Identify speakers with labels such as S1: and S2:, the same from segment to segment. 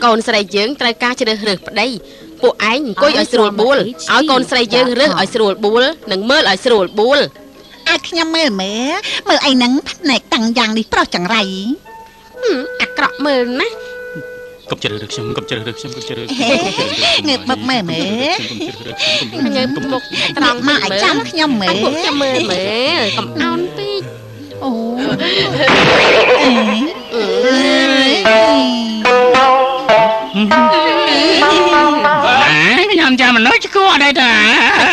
S1: កូនស្រីយើងត្រូវការជ្រើសរើសប្តីពួកឯងអង្គុយឲ្យស្រួលបួលឲ្យកូនស្រីយើងរើសឲ្យស្រួលបួលនិងមើលឲ្យស្រួលបួល
S2: អាចខ្ញុំមើលអីហ្នឹងផ្នែកតាំងយ៉ាងនេះប្រុសចង្រៃ
S1: អាក្រក់មើលណា
S3: កុំជ្រើសរើសខ្ញុំកុំជ្រើសរើសខ្ញុំកុំជ្រើសរើស
S2: ងើបមកមើល
S1: ងើបមុខត្រង់
S2: មកឲ្យចាំខ្ញុំមើល
S1: ខ្ញុំមើលកុំអោនពេក
S2: អូ
S3: ខ្ញុំចាំមនុស្សគួរអត់ទេ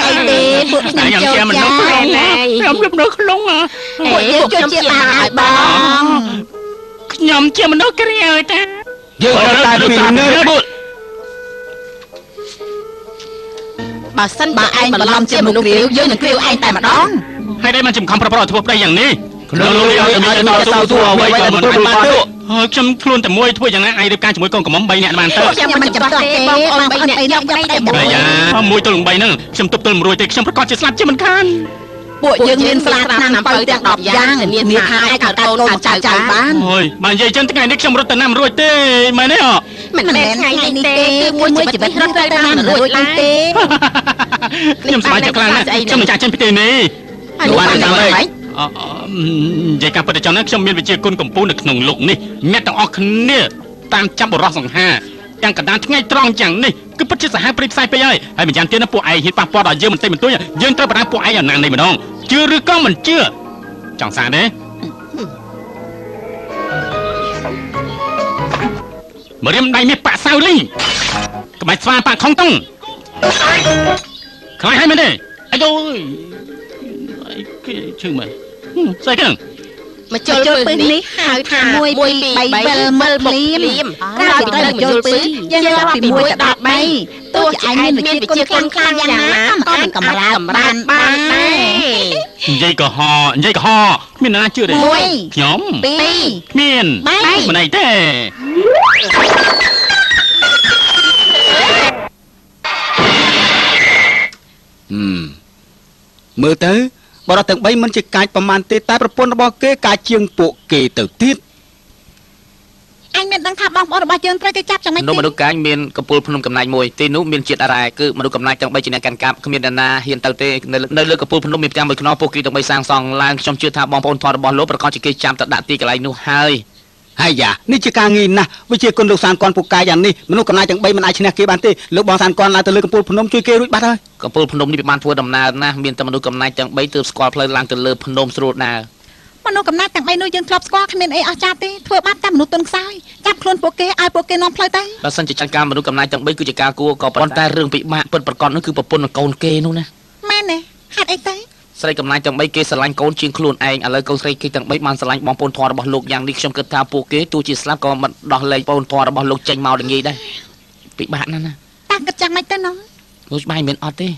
S2: អីទេពួកខ្ញុំ
S3: ចាំមនុស្សក្នុងខ្ញុំរំនៅក្នុង
S2: ពួកយើងជួយជាបានឲ្យបង
S3: ខ្ញុំជាមនុស្សក្រៀវតា
S4: យើងនៅតែពីនៅ
S1: បើសិនបើឯងបន្លំជាមនុស្សក្រៀវយើងនឹងក្រៀវឯងតែម្ដង
S3: ហើយដែរមិនចំខំប្រប្រធ្វើប្តីយ៉ាងនេះ
S4: ក្នុងលោកឲ្យតសៅសួរអ្វីក៏មិនបានទៅ
S3: ហើយខ្ញុំខ្លួនតែមួយធ្វើយ៉ាងណាឯងរៀបការជាមួយកូនកំមុំ3នាក់បានទៅ
S1: ខ្ញុំមិនចំទាស់ទេបងប្អូន3នាក់យកប្តីតែ
S3: មួយមួយទល់នឹង3ហ្នឹងខ្ញុំទប់ទល់មិនរួចទេខ្ញុំប្រកាសជាស្លាប់ជាមិនខាន
S2: ពួកយើងមានស្លាប់ឆ្នាំបើទាំង10យ៉ាងមានថាឯងកើតកូនចៅបាន
S3: អូយបើនិយាយចឹងថ្ងៃនេះខ្ញុំរត់ទៅណាមិនរួចទេមែនទេ
S1: មិនមែនថ្ងៃនេះទេគឺមួយជីវិតរត់ទៅណាមិនរួចឡើយទេ
S3: ខ្ញុំសប្បាយចិត្តខ្លាំងណាស់ខ្ញុំនឹងចាក់ចេញពីទីនេះ
S1: លោកបានចាំអី
S3: និយាយការពិតទៅចឹងណាខ្ញុំមានវិជាគុណកម្ពុជានៅក្នុងលោកនេះអ្នកទាំងអស់គ្នាតាមចាប់បរោះសង្ហាទាំងកណ្ដាលថ្ងៃត្រង់យ៉ាងនេះគឺពិតជាសាហាវព្រៃផ្សាយពេកហើយម្យ៉ាងទៀតណាពួកឯងហ៊ានប៉ះពាល់ដល់យើងមិនតិចបន្តួចយើងត្រូវបណ្ដាពួកឯងឲ្យណាស់នេះម្ដងជឿឬក៏មិនជឿចង់សារទេមករៀមដៃមាសប៉ាក់សៅលីងក្បាច់ស្វាប៉ាក់ខុងតុងខ្លាចហើយមែនទេអាយគេឈឺមើលស្អីគេ
S1: មកជុលពឹសនេះហៅថា1 2 3វិលមើលភ្លាមក្រោយពីត្រូវមកជុលពឹសយើងរាប់ពី1ទៅ13ទោះជាឯងមានវិជាគុណខ្លាំងយ៉ាងណាក៏មិនកំរើបានដែរ
S3: និយាយកុហកមានណាជឿទេខ្ញុំ2មានមិនអីទេ
S4: មើលទៅបរិបទទាំង3មិនជាកាចប្រមាណទេតែប្រពន្ធរបស់គេកាចជាងពួកគេទៅទៀត
S2: អញមានដឹងថាបងប្អូនរបស់យើងត្រូវគេចាប់យ៉ាងម៉េចទេ
S5: មនុស្សកាញមានកំពូលភ្នំកំណាចមួយទីនោះមានជាតិអរ៉ែគឺមនុស្សកំណាចទាំង3ជាអ្នកកាន់កាប់គ្មានអ្នកណាហ៊ានទៅទេនៅលើកំពូលភ្នំមានផ្ទាំងមួយខ្នងពួកគេទាំង3សាងសង់ឡើងខ្ញុំជឿថាបងប្អូនធម៌របស់លោកប្រកាសជាគេចាំទៅដាក់ទីកន្លែងនោះហើយ
S4: យ៉ានេះជាការងាយណាស់វិជាគុណលោកសានគន់ពូកាយយ៉ាងនេះមនុស្សកំណាចទាំង3មិនអាចឈ្នះគេបានទេលោកបងសានគន់ឡើងទៅលើកំពូលភ្នំជួយគេរួចបាត់ហើយ
S5: កំពូលភ្នំនេះបានធ្វើដំណើរណាស់មានតែមនុស្សកំណាចទាំង3ទើបស្គាល់ផ្លូវឡើងទៅលើភ្នំស្រួលដើរ
S2: មនុស្សកំណាចទាំង3នោះយើងធ្លាប់ស្គាល់គ្មានអីអស្ចារ្យទេធ្វើបាបតែមនុស្សទុនខ្សោយចាប់ខ្លួនពួកគេឲ្យពួកគេនាំផ្លូវទៅ
S5: បើសិនជាចាត់ការមនុស្សកំណាចទាំង3គឺជាការគួរក៏ប៉ុន្តែរឿងពិបាកពិតប្រាកដនោះគឺប្រពន្ធកូនគេនោះណា
S2: មែនទេហេតុអីទៅ
S5: ស្រីកំណាចទាំង3គេស្រឡាញ់កូនជាងខ្លួនឯងឥឡូវកូនស្រីគេទាំង3បានស្រឡាញ់បងប្អូនធម៌របស់លោកយ៉ាងនេះខ្ញុំគិតថាពួកគេទោះជាស្លាប់ក៏មិនដោះលែងបងប្អូនធម៌របស់លោកចេញមកល្ងាយដែរពិបាកណាស់ណា
S2: តាគិតយ៉ាងម៉េចទៅណោះ
S5: លោកស្បាយមិនអត់ទេ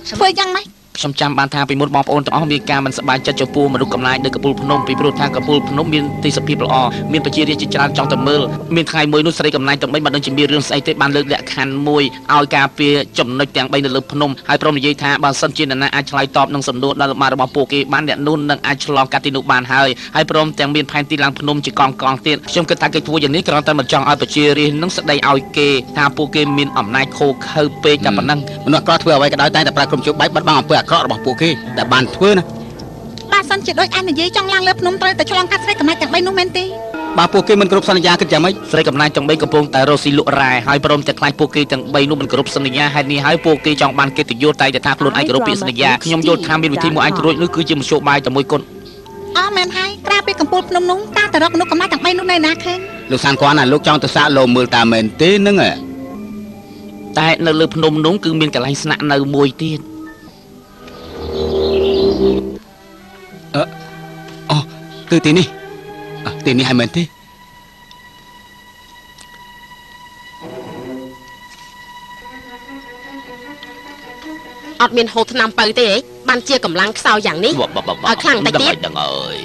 S2: ធ្វើយ៉ាងម៉េច
S5: ខ្ញុំចាំបានថាពីមុនបងប្អូនទាំងអស់មានការមិនសប្បាយចិត្តចំពោះមនុស្សកំណាចនៅកំពូលភ្នំពីព្រោះថាកំពូលភ្នំមានទីសភាពល្អមានប្រជារាស្ត្រជាច្រើនចង់ទៅមើលមានថ្ងៃមួយនោះស្រីកំណាចទាំង3បានដឹងជាមានរឿងស្អីទេបានលើកលក្ខខណ្ឌមួយឲ្យការពារចំណុចទាំង3នៅលើភ្នំហើយព្រមនិយាយថាបើសិនជានរណាអាចឆ្លើយតបនឹងសំណួរដល់របស់ពួកគេបានអ្នកនោះនឹងអាចឆ្លងកាត់ទីនោះបានហើយព្រមទាំងមានផែនទីឡើងភ្នំជាកងទៀតខ្ញុំគិតថាគេធ្វើយ៉ាងនេះគ្រាន់តែមិនចង់ឲ្យប្រជារាស្ត្រនឹងស្ដីឲ្យគេថាពួកគេមានអំណាចខូខើពេកតែប៉ុណ្ណឹង
S4: មនុស្សក្រធ្វើអ្វីក៏ដោយតែប្រើក្រុមជោគបែបបាត់បង់អំពើអាក្រក់របស់ពួកគេដែលបានធ្វើណា
S2: បើសិនជាដូចអញនិយាយចង់ឡើងលើភ្នំត្រូវតែឆ្លងកាត់ស្រីកំណាចទាំង3នោះមែនទេ
S4: បើពួកគេមិនគ្រប់សន្យាគិតយ៉ាងម៉េច
S5: ស្រីកំណាចទាំង3កំពុងតែរស់ស៊ីលក់រ៉ែហើយព្រមទាំងខ្លាចពួកគេទាំង3នោះមិនគ្រប់សន្យាហេតុនេះហើយពួកគេចង់បានកិត្តិយសតែថាខ្លួនឯងគោរពពាក្យសន្យាខ្ញុំយល់ថាមានវិធីមួយអាចរួចនោះគឺជាមធ្យោបាយតែមួយគត់
S2: មែនហើយក្រៅពីកំពូលភ្នំនោះតាតរកមនុស្សកំណាចទាំង3នោះនៅណាឃើញ
S4: លោកសានគាត់ណាលោកចង់ទៅសាកលោមើលតាមែនទេហ្នឹង
S5: តែនៅលើភ្នំនោះគឺមានកន្លែងស្នាក់នៅមួយទៀត
S4: គឺទីនេះហើយមែនទេ
S1: អត់មានហូតថ្នាំបើទេបានជាកម្លាំងខ្សោយយ៉ាងនេះឲ្យខ្លាំងតែទៀត
S5: ដឹងអើយ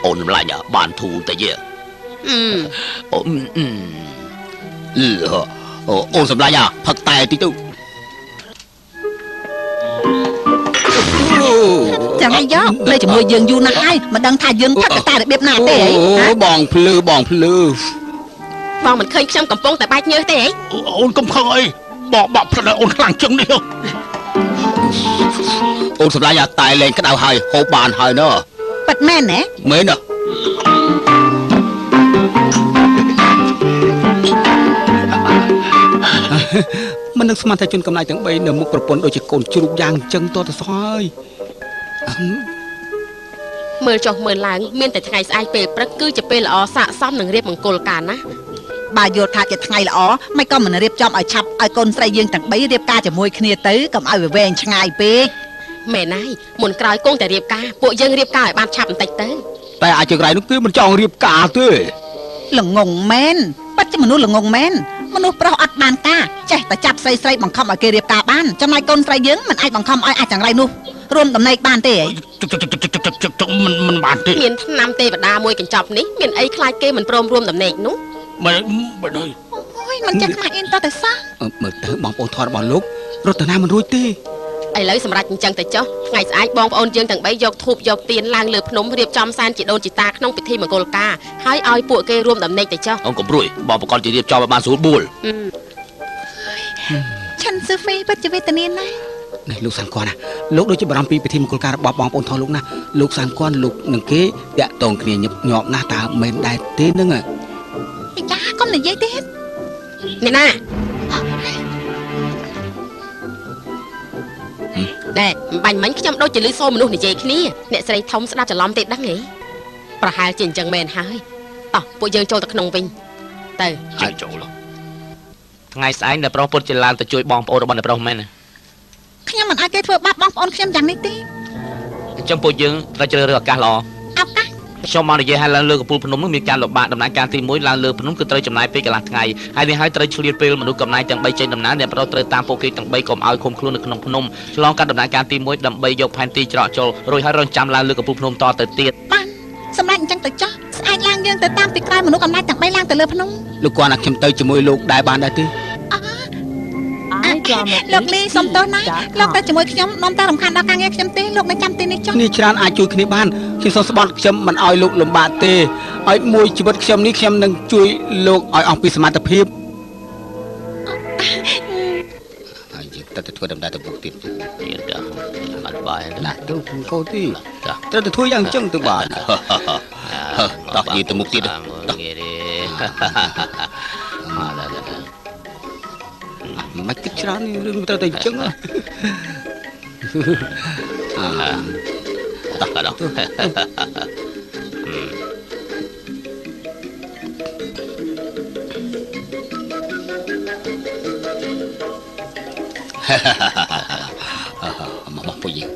S5: អូនម្លាញ់បានធូរតែយើ
S4: អូនសម្លាញ់ផឹកតែតិចទៅ
S2: ច chẳng hay gió đây chỉ mùi dương du na ai mà đang thay dương thắt ta để biết nào thế ấy
S4: បងភ្លឺ
S1: បងមិនឃើញខ្ញុំកំពុងតែបាច់ញើសទេអី
S3: អូនកុំខឹងអីបកផ្លិតអូនខ្លាំងចឹងនេះ
S4: អូនសម្លាញ់អាតែលេងក្តៅហើយហូបបានហើយណ៎
S2: bật men nè
S4: មែនណ៎ មិននឹកស្មានថាជនកំណាយទាំង3នៅមុខប្រពន្ធដូចជាកូនជ្រូកយ៉ាងចឹងតទៅសោះហើយ
S1: មើលចុះមើលឡើងមានតែថ្ងៃស្អែកពេលព្រឹកគឺជាពេលល្អស័ក្តិសមនឹងរៀបមង្គលការណា
S2: bà vô thà cái ngày lỏ mấy con mình riệp trong ở chập ở con say dương thằng bấy riệp ca cho môi kia tới cầm ai về về ngày pe
S1: មែនហើយមុនក្រោយគង់តែរៀបការពួកយើងរៀបការឲ្យបានឆាប់បន្តិចទៅ
S4: តែអាចចង្រៃនោះគឺមិនចង់រៀបការទេ
S2: là ngùng men bắt cho mình là ngùng men mình pro ắt bàn ca chạy ta chập say say bằng không ở kia riệp ca ban trong này con say dương mình ai bằng không ai chẳngไรnu rôm tầm này ban thế
S3: មិនបានទេ
S1: មានឆ្នាំទេវតាមួយកញ្ចប់នេះមានអីខ្លាចគេមិនព្រមរួមដំណេកនោះ
S3: មិនអើយ
S2: ôi mình chắc mà yên to tại sao
S4: មើលទៅបងប្អូនធររបស់លោករតនាមិនរួចទេ
S1: ឥឡូវសម្រាប់អញ្ចឹងទៅចុះថ្ងៃស្អែកបងប្អូនយើងទាំង3យកធូបយកទៀនឡើងលើភ្នំរៀបចំសែនជីដូនជីតាក្នុងពិធីមង្គលការហើយឲ្យពួកគេរួមដំណេកទៅចុះ
S5: អូនកុំព្រួយបងប្រកបជារៀបចំឲ្យបានស្រួលបួល
S2: chân sư phi bắt cho về tên này
S4: នេះលោកសានគន់ណាលោកដូចជាបារម្ភពីពិធីមង្គលការរបស់បងប្អូនធរលោកណាលោកសានគន់លោកនឹងគេតាក់តងគ្នាញឹកញាប់ណាស់តើមែនដែរទេនឹង
S2: cha con là dây tết
S1: នេះណាដែរបាញ់មិញខ្ញុំដូចជាលឺសូរមនុស្សនិយាយគ្នាអ្នកស្រីធំស្ដាប់ច្រឡំទេដឹងហ៎ប្រហែលជាអញ្ចឹងមែនហើយតោះពួកយើងចូលទៅក្នុងវិញទៅ
S3: ចេញចូល
S5: ថ្ងៃស្អែកអ្នកប្រុសពុតជាឡើងទៅជួយបងប្អូនរបស់អ្នកប្រុសមែន
S2: ខ្ញុំមិនអាចគេធ្វើបាបបងប្អូនខ្ញុំយ៉ាងនេះទេ
S5: អញ្ចឹងពួកយើងត្រូវជ្រើសរើសឱកាសល្អ
S2: ឱកាស
S5: ខ្ញុំមកនិយាយឲ្យឡើងលើកំពូលភ្នំនោះមានការលំបាកដំណើរការទី1ឡើងលើភ្នំគឺត្រូវចំណាយពេលកន្លះថ្ងៃហើយនេះហើយត្រូវឆ្លៀតពេលមនុស្សកំណាយទាំង3ចេញដំណើរអ្នកប្រុសត្រូវតាមពួកគេទាំង3កុំឲ្យឃុំខ្លួននៅក្នុងភ្នំឆ្លងកាត់ដំណើរការទី1ដើម្បីយកផែនទីច្រកចូលរួចហើយរងចាំឡើងលើកំពូលភ្នំតទៅទៀត
S2: បានសម្រាប់អញ្ចឹងទៅចោះស្អែកឡើងយើងទៅតាមពីក្រោយមនុស្សកំណាចទាំង3ឡើងទៅលើភ្នំ
S4: លោកគាត់ណាខ្ញុំទៅជាមួយលោកដែរបានដែរទេ
S2: លោកលីសុំទោសណាលោកទៅជាមួយខ្ញុំនាំតែរំខានដល់ការងារខ្ញុំទេលោកនៅចាំទីនេះចុះ
S4: គ្នាច្រើនអាចជួយគ្នាបានខ្ញុំសូមស្បត់ខ្ញុំមិនឲ្យលោកលំបាកទេឲ្យមួយជីវិតខ្ញុំនេះខ្ញុំនឹងជួយលោកឲ្យអស់ពីសមត្ថភាពហើយយើងទៅធ្វើដំណើរទៅពុកទៀត
S5: ទៀតអត់បាយ
S4: ណាទៅកូនទី
S5: ចា
S4: ត្រូវទៅធ្វើយ៉ាងចឹងទៅបាទ តោះយើងទៅមុខទៀត
S5: គេទេមកដល់
S4: មិនគិតច្រើនរឿងត្រូវតែចឹង
S5: តោះដល់
S4: មកពុយយើង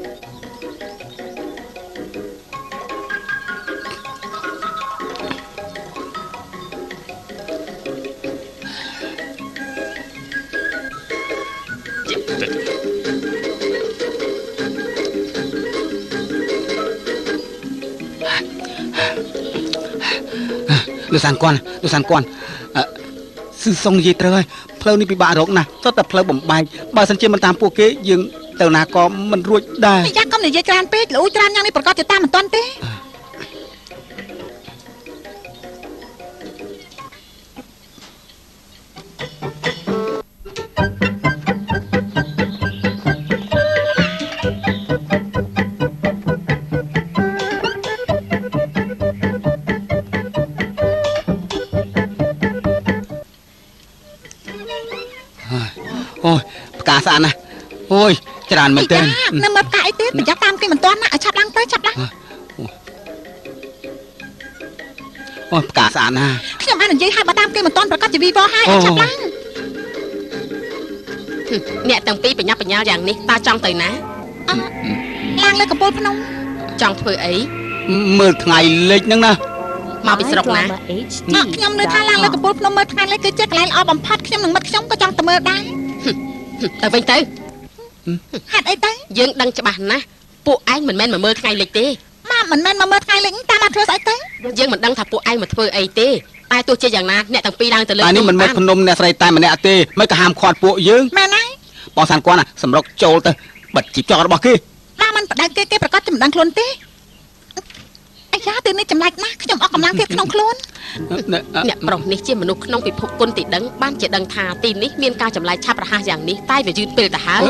S4: លោកសានគន់ស៊ឺសុងនិយាយត្រូវហើយផ្លូវនេះពិបាករកណាស់សុទ្ធតែផ្លូវបំបែកបើសិនជាមិនតាមពួកគេយើងទៅណាក៏មិនរួចដែរ
S2: យ៉ាកុំនិយាយច្រើនពេកលូច្រើនយ៉ាងនេះប្រកាសជាតាមមិនទាន់ទេ
S4: អូយផ្កាស្អាតណាស់អូយច្រើនមែនទេ
S2: នៅមើលផ្កាអីទៀតប្រយ័ត្នតាមគេមិនទាន់ណាឲ្យឆាប់ឡើងទៅឆាប់ឡើង
S4: អូយផ្កាស្អាតណាស់
S2: ខ្ញុំបាននិយាយឲ្យបើតាមគេមិនទាន់ប្រកាសជាវីវហើយឲ្យឆាប់ឡើង
S1: អ្នកទាំងពីរបញ្ញាបញ្ញាយ៉ាងនេះតើចង់ទៅណា
S2: ឡើងលើកំពូលភ្នំ
S1: ចង់ធ្វើអី
S4: មើលថ្ងៃលិចហ្នឹងណា
S1: មកពីស្រុកណា
S2: ខ្ញុំនៅថាឡើងលើកំពូលភ្នំមើលថ្ងៃនេះគឺជាកន្លែងល្អបំផុតខ្ញុំនឹងមិត្តខ្ញុំក៏ចង់ទៅមើលដែរ
S1: ទៅវិញទៅ
S2: ហេតុអីទៅ
S1: យើងដឹងច្បាស់ណាស់ពួកឯងមិនមែនមកមើលថ្ងៃលិចទេ
S2: មកមិនមែនមកមើលថ្ងៃលិចតាមមកធ្វើស្អីទៅ
S1: យើងមិនដឹងថាពួកឯងមកធ្វើអីទេតែទោះជាយ៉ាងណាអ្នកទាំងពីរឡើងទៅលើ
S4: អានេះមិនមែនភ្នំអ្នកស្រីតែម្នាក់ទេមិនក៏ហាមឃាត់ពួកយើង
S2: មែនហើយ
S4: បងសានគន់ណាសម្រុកចូលទៅបិទជីបចោលរបស់គេ
S2: មក មិនបដៅគេប្រកាសចម្ដឹងខ្លួនទេអាយ៉ាទីនេះចម្លែកណាស់ខ្ញុំអស់កម្លាំងទៀតក្នុងខ្លួន
S6: អ្នកប្រុសនេះជាមនុស្សក្នុងពិភពគុណទីដឹងបានជាដឹងថាទីនេះមានការចម្លែកឆាប់រហ័សយ៉ាងនេះតែវាយឺតពេលទៅហើយ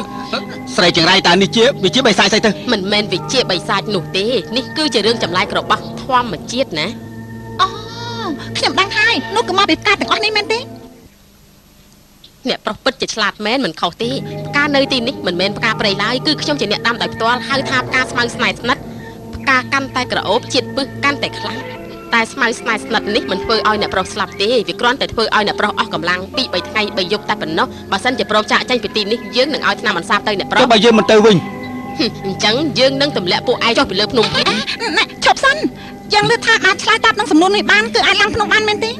S4: ស្រីចង្រៃតើនេះជាវាជាបិសាចស្អីទៅ
S6: មិនមែនវាជាបិសាចនោះទេនេះគឺជារឿងចម្លែករបស់ធម្មជាតិណា
S2: អូខ្ញុំដឹងហើយនោះគឺមកពីផ្កាទាំងអស់នេះមែនទេ
S6: អ្នកប្រុសពិតជាឆ្លាតមែនមិនខុសទេផ្កានៅទីនេះមិនមែនផ្កាព្រៃឡើយគឺខ្ញុំជាអ្នកដាំដោយផ្ទាល់ហៅថាផ្កាស្មៅស្នេហ៍ស្និទ្ធផ្កាកាន់តែក្រអូបជាតិពឹសកាន់តែខ្លាំងតែស្មៅស្នេហ៍ស្និទ្ធនេះមិនធ្វើឲ្យអ្នកប្រុសស្លាប់ទេវាគ្រាន់តែធ្វើឲ្យអ្នកប្រុសអស់កម្លាំង2 3ថ្ងៃ3យប់តែប៉ុណ្ណោះបើសិនជាព្រមចាក់ចេញពីទីនេះយើងនឹងឲ្យថ្នាំអន្សាបទៅអ្នកប្រុស
S4: ចុះបើយើងមិនទៅវិញ
S6: អញ្ចឹងយើងនឹងទម្លាក់ពួកឯងចុះពីលើភ្នំទៀត
S2: ណែឈប់សិនយ៉ាងលើថាអាចឆ្លើយតបនឹងសំណួរនេះបានគឺអាចឡើងក្នុងបានមែនទេ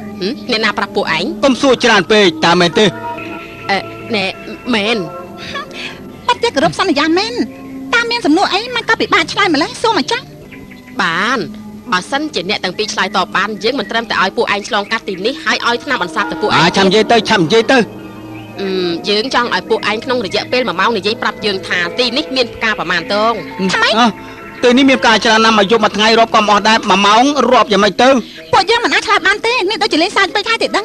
S6: អ្នកណាប្រាប់ពួកឯង
S4: កុំសួរច្រើនពេកតើមែនទេ
S6: ណែមែន
S2: បាត់តែគោរពសន្យាមែនតាមមានសំណួរអីមិនក៏ពិបាកឆ្លើយម្ល៉េះសូមមកចាស់
S6: បានបើសិនជាអ្នកទាំងពីរឆ្លើយតបបានយើងមិនត្រឹមតែឲ្យពួកឯងឆ្លងកាត់ទីនេះហើយឲ្យថ្នាំអន្សាបទៅពួកឯង
S4: ឆាំនិយាយទៅឆាំនិយាយទៅ
S6: យើងចង់ឲ្យពួកឯងក្នុងរយៈពេល1ម៉ោងនិយាយប្រាប់យើងថាទីនេះមានផ្កាប្រមាណតង
S2: ថ្មី
S4: ទៅនេះមានផ្កាច្រើនណាស់មកយប់មួយថ្ងៃរាប់ក៏អស់ដែរ1ម៉ោងរាប់យ៉ាងម៉េចទៅ
S2: ពួកយើងមិនអាចឆ្លើយបានទេនេះដូចជាលេងសើចពេកហើយទេដឹង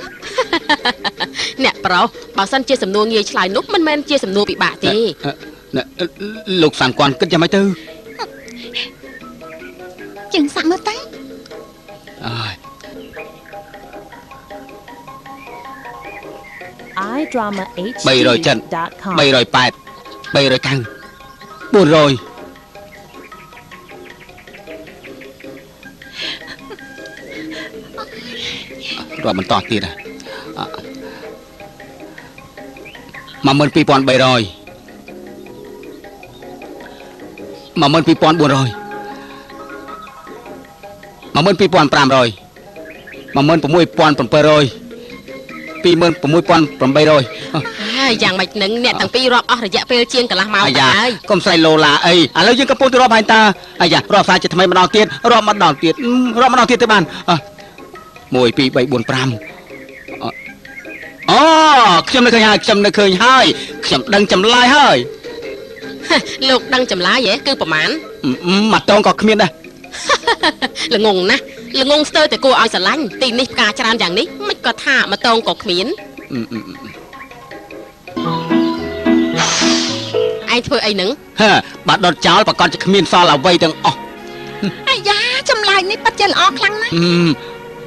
S6: អ្នកប្រុសបើសិនជាសំណួរងាយឆ្លើយនោះមិនមែនជាសំណួរពិបាកទេ
S4: លោកសាន់គាត់គិតយ៉ាងម៉េចទៅ
S2: ជើងសាក់មើលទៅ
S4: អើយ
S7: iDrama8
S4: 308 390 400 រាប់បន្តទៀត12300 12400 12500 16700 26800
S6: ហើយយ៉ាងម៉េចនឹងអ្នកទាំងពីររាប់អស់រយៈពេលជាងកន្លះម៉ោងទៅហើយក
S4: ុំស្រែកឡូឡាអីឥឡូវយើងកំពុងទៅរាប់ហើយតើអាយ៉ារាប់សារជាថ្មីម្ដងទៀតរាប់ម្ដងទៀតរាប់ម្ដងទៀតទៅបាន1 2 3 4 5អូខ្ញុំនៅឃើញហើយខ្ញុំដឹងចម្លើយហើយ
S6: លោកដឹងចម្លើយហ៎គឺប្រមាណ
S4: មកតងក៏គ្មានដែរ
S6: ល្ងងណាស់ល្ងងស្ទើរតែគួរឲ្យស្រឡាញ់ទីនេះផ្កាច្រើនយ៉ាងនេះមិនក៏ថាមកតងក៏គ្មានឯងធ្វើអីនឹង
S4: បាត់ដុតចោលប្រកាសជាគ្មានសល់អ្វីទាំងអស់
S2: អាយ៉ាចម្លើយនេះពិតជាល្អខ្លាំងណាស់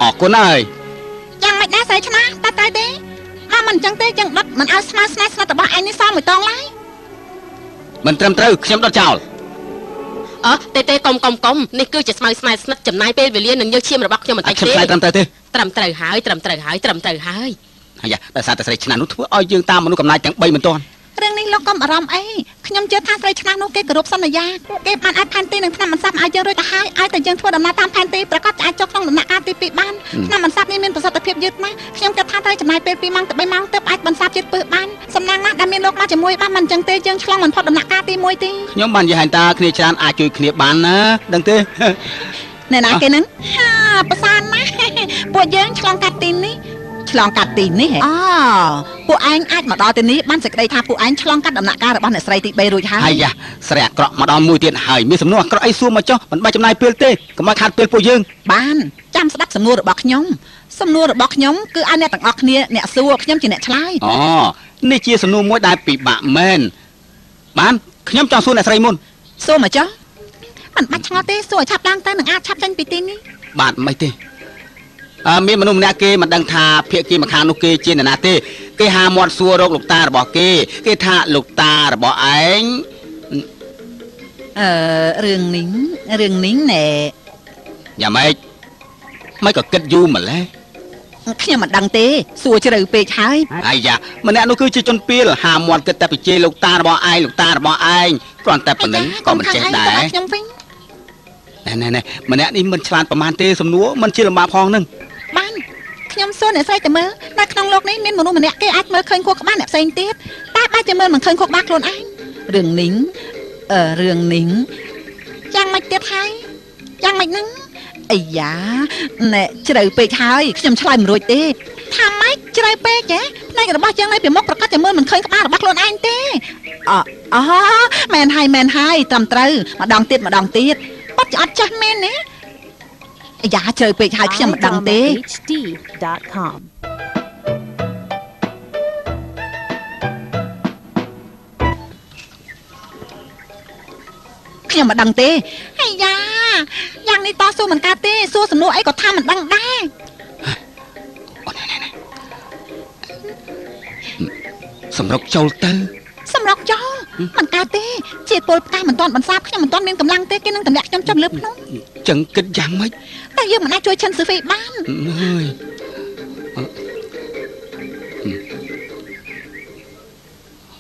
S4: អរគុណហើយ
S2: យ៉ាងម៉េចដែរស្រីឆ្នាតែតែទេមកមិនអញ្ចឹងទេយើងដុតមិនឲ្យស្មើស្នេហ៍ស្និទ្ធរបស់ឯងនេះសល់មួយតងឡើយ
S4: មិនត្រឹមត្រូវខ្ញុំដុតចោល
S6: ទេកុំនេះគឺជាស្មៅស្នេហ៍ស្និទ្ធចំណាយពេលវេលានឹងយកឈាមរបស់ខ្ញុំបន្តិច
S4: ខ្ញុំ
S6: ទេ
S4: ឆ្លើយត្រឹមត្រូវទេ
S6: ត្រឹមត្រូវហើយ
S4: អាយ៉ាដោយសារតែស្រីឆ្នានោះធ្វើឲ្យយើងតាមមនុស្សកំណាចទាំង3មិនទាន់
S2: រឿងនេះលោកកុំអារម្មណ៍អីខ្ញុំជឿថាស្រីឆ្នានោះគេគោរពសន្យាគេបានអាចផែនទីនឹងថ្នាំអន្សាបឲ្យយើងរួចទៅហើយឲ្យតែយើងធ្វើដំណើរតាមផែនទីប្រកាសអាចចុះក្នុងដំណាក់កាលទី2បានថ្នាំអន្សាបនេះមានប្រសិទ្ធភាពយឺតណាស់ខ្ញុំគិតថាត្រូវចំណាយពេល2ម៉ោងទៅ3ម៉ោងទើបអាចបន្សាបជាតិពឹសបានសំណាងណាស់ដែលមានលោកមកជាមួយបានមិនអញ្ចឹងទេយើងឆ្លងមិនផុតដំណាក់កាលទី1ទេ
S4: ខ្ញុំបាននិយាយថាគ្នាច្រើនអាចជួយគ្នាបានណាដឹងទេ
S2: អ្នកណាគេនឹងហាប្រសានណាស់ពួកយើងឆ្លងកាត់ទីនេះឆ្លងកាត់ទីនេះហ៎ពួកឯងអាចមកដល់ទីនេះបានសេចក្តីថាពួកឯងឆ្លងកាត់ដំណាក់កាលរបស់អ្នកស្រីទី3រួចហើយ
S4: អាយ៉ាស្រីអាក្រក់មកដល់មួយទៀតហើយមានសំណួរអាក្រក់អីសួរមកចុះមិនបាច់ចំណាយពេលទេកុំឲ្យខាតពេលពួកយើង
S2: បានចាំស្ដាប់សំណួររបស់ខ្ញុំសំណួររបស់ខ្ញុំគឺឲ្យអ្នកទាំងអស់គ្នាអ្នកសួរខ្ញុំជាអ្នកឆ្លើយ
S4: នេះជាសំណួរមួយដែលពិបាកមែនបានខ្ញុំចង់សួរអ្នកស្រីមុន
S2: សួរមកចុះមិនបាច់ឆ្ងល់ទេសួរឲ្យឆាប់ឡើងទៅនឹងអាចឆាប់ចេញពីទីនេះ
S4: បាទមិនទេមានមនុស្សម្នាក់គេមិនដឹងថាភាគីម្ខាងនោះគេជាអ្នកណាទេគេហាមាត់សួររកលោកតារបស់គេថាលោកតារបស់ឯង
S2: រឿងនេះណែ
S4: យ៉ាងម៉េចមិនក៏គិតយូរម្ល៉េះ
S2: ខ្ញុំមិនដឹងទេសួរជ្រៅពេកហើយ
S4: អាយ៉ាម្នាក់នោះគឺជាជនពាលហាមាត់គិតតែពីជេរលោកតារបស់ឯងគ្រាន់តែប៉ុណ្្នឹងក៏មិនចេះដែរ
S2: ខ្ញុំវិញ
S4: ណែម្នាក់នេះមិនឆ្លាតប្រមាណទេសំណួរមិនជាលំបាកផងនឹង
S2: បានខ្ញុំសួរអ្នកស្រីទៅមើលនៅក្នុងលោកនេះមានមនុស្សម្នាក់គេអាចមើលឃើញខួរក្បាលអ្នកផ្សេងទៀតតែបែរជាមើលមិនឃើញខួរក្បាលខ្លួនឯងរឿងនេះយ៉ាងម៉េចទៀតហើយយ៉ាងម៉េចហ្នឹងអាយ៉ាណែជ្រៅពេកហើយខ្ញុំឆ្លើយមិនរួចទេថាម៉េចជ្រៅពេកហ៎ ផ្នែករបស់យើងនៅពីមុខប្រកាសតែមើលមិនឃើញក្បាលរបស់ខ្លួនឯងទេអូមែនហើយត្រឹមត្រូវម្ដងទៀតបាត់ជាអត់ចាស់មែនណាអាយ៉ាជ្រៅពេកហើយខ្ញុំមិនដឹងទេ
S7: iDramaHD.com
S2: ខ្ញុំមិនដឹងទេអាយ៉ាយ៉ាងនេះតស៊ូមិនកើតទេសួរសំណួរអីក៏ថាមិនដឹងដែរ
S4: សម្រុកចូលទៅ
S2: សម្រុកចូលមិនកើតទេជាតិពលផ្កាមិនទាន់បន្សាបខ្ញុំមិនទាន់មានកម្លាំងទេគេនឹងទម្លាក់ខ្ញុំចុះលើភ្នំ
S4: ចឹងគិតយ៉ាងម៉េច
S2: តែយើងមិនអាចជួយឈិនស៊ឺហ្វីបាន
S4: អើយ